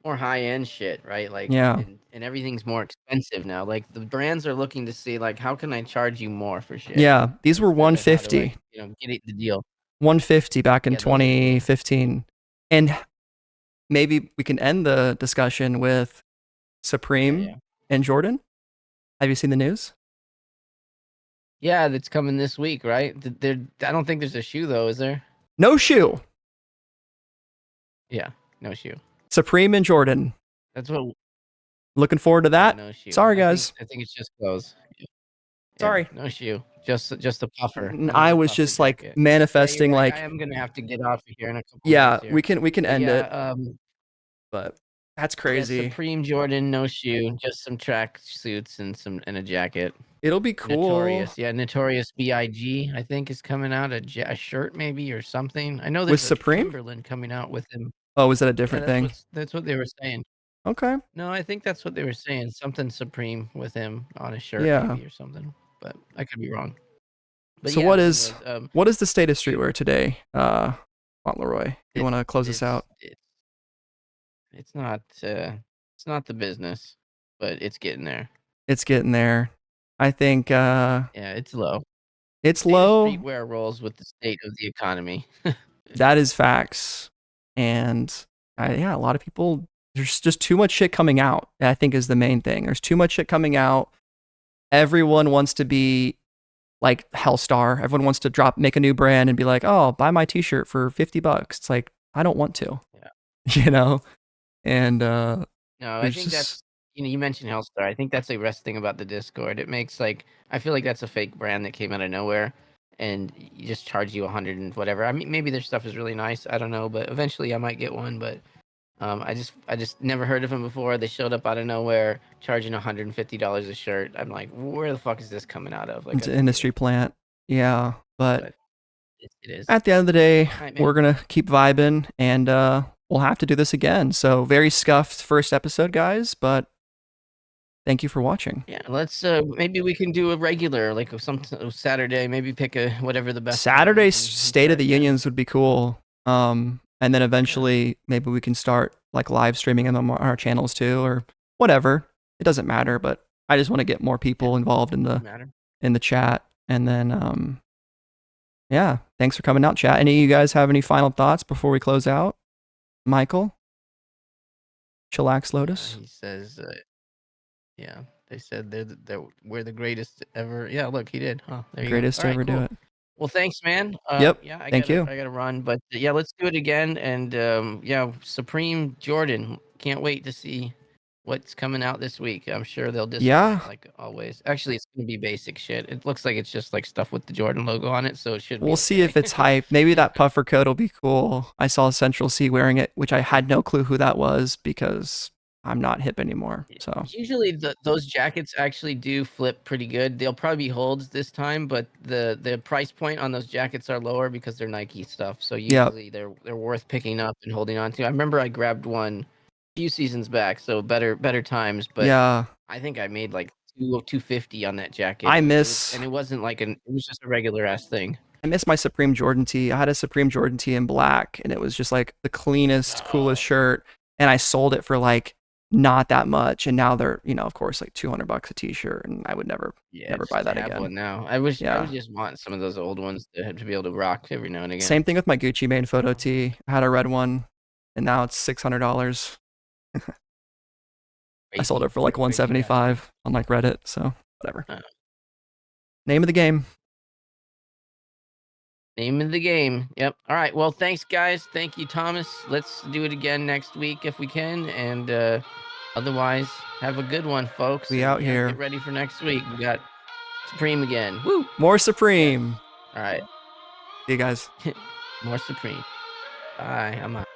S1: more high end shit, right? Like, and everything's more expensive now. Like the brands are looking to see like, how can I charge you more for shit?
S2: Yeah, these were 150.
S1: You know, get the deal.
S2: 150 back in 2015, and maybe we can end the discussion with Supreme and Jordan. Have you seen the news?
S1: Yeah, that's coming this week, right? I don't think there's a shoe though, is there?
S2: No shoe.
S1: Yeah, no shoe.
S2: Supreme and Jordan.
S1: That's what.
S2: Looking forward to that.
S1: No shoe.
S2: Sorry, guys.
S1: I think it's just clothes.
S2: Sorry.
S1: No shoe. Just a puffer.
S2: I was just like manifesting like
S1: I am gonna have to get off of here in a couple
S2: minutes here. we can end it. But that's crazy.
S1: Supreme Jordan, no shoe, just some track suits and a jacket.
S2: It'll be cool.
S1: Notorious, Notorious B.I.G. I think is coming out a shirt maybe or something. I know there's
S2: with Supreme
S1: Timberland coming out with him.
S2: Oh, is that a different thing?
S1: That's what they were saying.
S2: Okay.
S1: No, I think that's what they were saying. Something Supreme with him on a shirt maybe or something. But I could be wrong. But
S2: so what is the state of streetwear today, Fauntleroy? You want to close this out?
S1: It's not the business, but it's getting there.
S2: It's getting there. I think
S1: it's low.
S2: It's low.
S1: Streetwear rolls with the state of the economy.
S2: That is facts. And a lot of people, there's just too much shit coming out, I think is the main thing. There's too much shit coming out. Everyone wants to be like Hellstar. Everyone wants to make a new brand and be like, oh, buy my t-shirt for $50. It's like, I don't want to, you know? And
S1: no, I think that's, you know, you mentioned Hellstar. I think that's the best thing about the Discord. It makes like, I feel like that's a fake brand that came out of nowhere and you just charge you 100 and whatever. I mean, maybe their stuff is really nice. I don't know, but eventually I might get one. But I just never heard of them before. They showed up out of nowhere, charging $150 a shirt. I'm like, where the fuck is this coming out of? Like,
S2: it's an industry plant. Yeah, but
S1: it is.
S2: At the end of the day, we're gonna keep vibing, and we'll have to do this again. So very scuffed first episode, guys, but thank you for watching.
S1: Yeah, let's maybe we can do a regular, like some Saturday. Maybe pick whatever the best.
S2: Saturday State of the Unions would be cool. And then eventually maybe we can start like live streaming on our channels too, or whatever. It doesn't matter, but I just want to get more people involved in the chat. And then thanks for coming out, chat. Any of you guys have any final thoughts before we close out? Michael? Chillax Lotus?
S1: He says they said we're the greatest ever. Yeah, look, he did. Huh, there you
S2: greatest
S1: go.
S2: to ever do it.
S1: Well, thanks, man.
S2: Yep.
S1: Yeah,
S2: thank you.
S1: I gotta run, but let's do it again. And Supreme Jordan. Can't wait to see what's coming out this week. I'm sure they'll disappoint like always. Actually, it's gonna be basic shit. It looks like it's just like stuff with the Jordan logo on it, so it should.
S2: We'll see if it's hype. Maybe that puffer coat will be cool. I saw Central C wearing it, which I had no clue who that was because I'm not hip anymore. So
S1: usually those jackets actually do flip pretty good. They'll probably be holds this time, but the price point on those jackets are lower because they're Nike stuff. So usually they're worth picking up and holding on to. I remember I grabbed one a few seasons back, so better times. But I think I made like $250 on that jacket.
S2: And
S1: it wasn't like it was just a regular ass thing.
S2: I miss my Supreme Jordan tee. I had a Supreme Jordan tee in black, and it was just like the cleanest, coolest shirt. And I sold it for like not that much, and now they're, you know, of course, like $200 a t-shirt, and I would never buy that
S1: to have
S2: again.
S1: one now. I would
S2: Yeah.
S1: just want some of those old ones to be able to rock every now and again.
S2: Same thing with my Gucci Mane photo tee. I had a red one, and now it's $600. I sold it for like $175 on like Reddit, so whatever. Name of the game.
S1: Name of the game. Yep. All right. Well, thanks, guys. Thank you, Thomas. Let's do it again next week if we can. And otherwise, have a good one, folks.
S2: We out here.
S1: Get ready for next week. We got Supreme again. Woo!
S2: More Supreme.
S1: Yes. All right.
S2: See you guys.
S1: More Supreme. Bye. I'm out.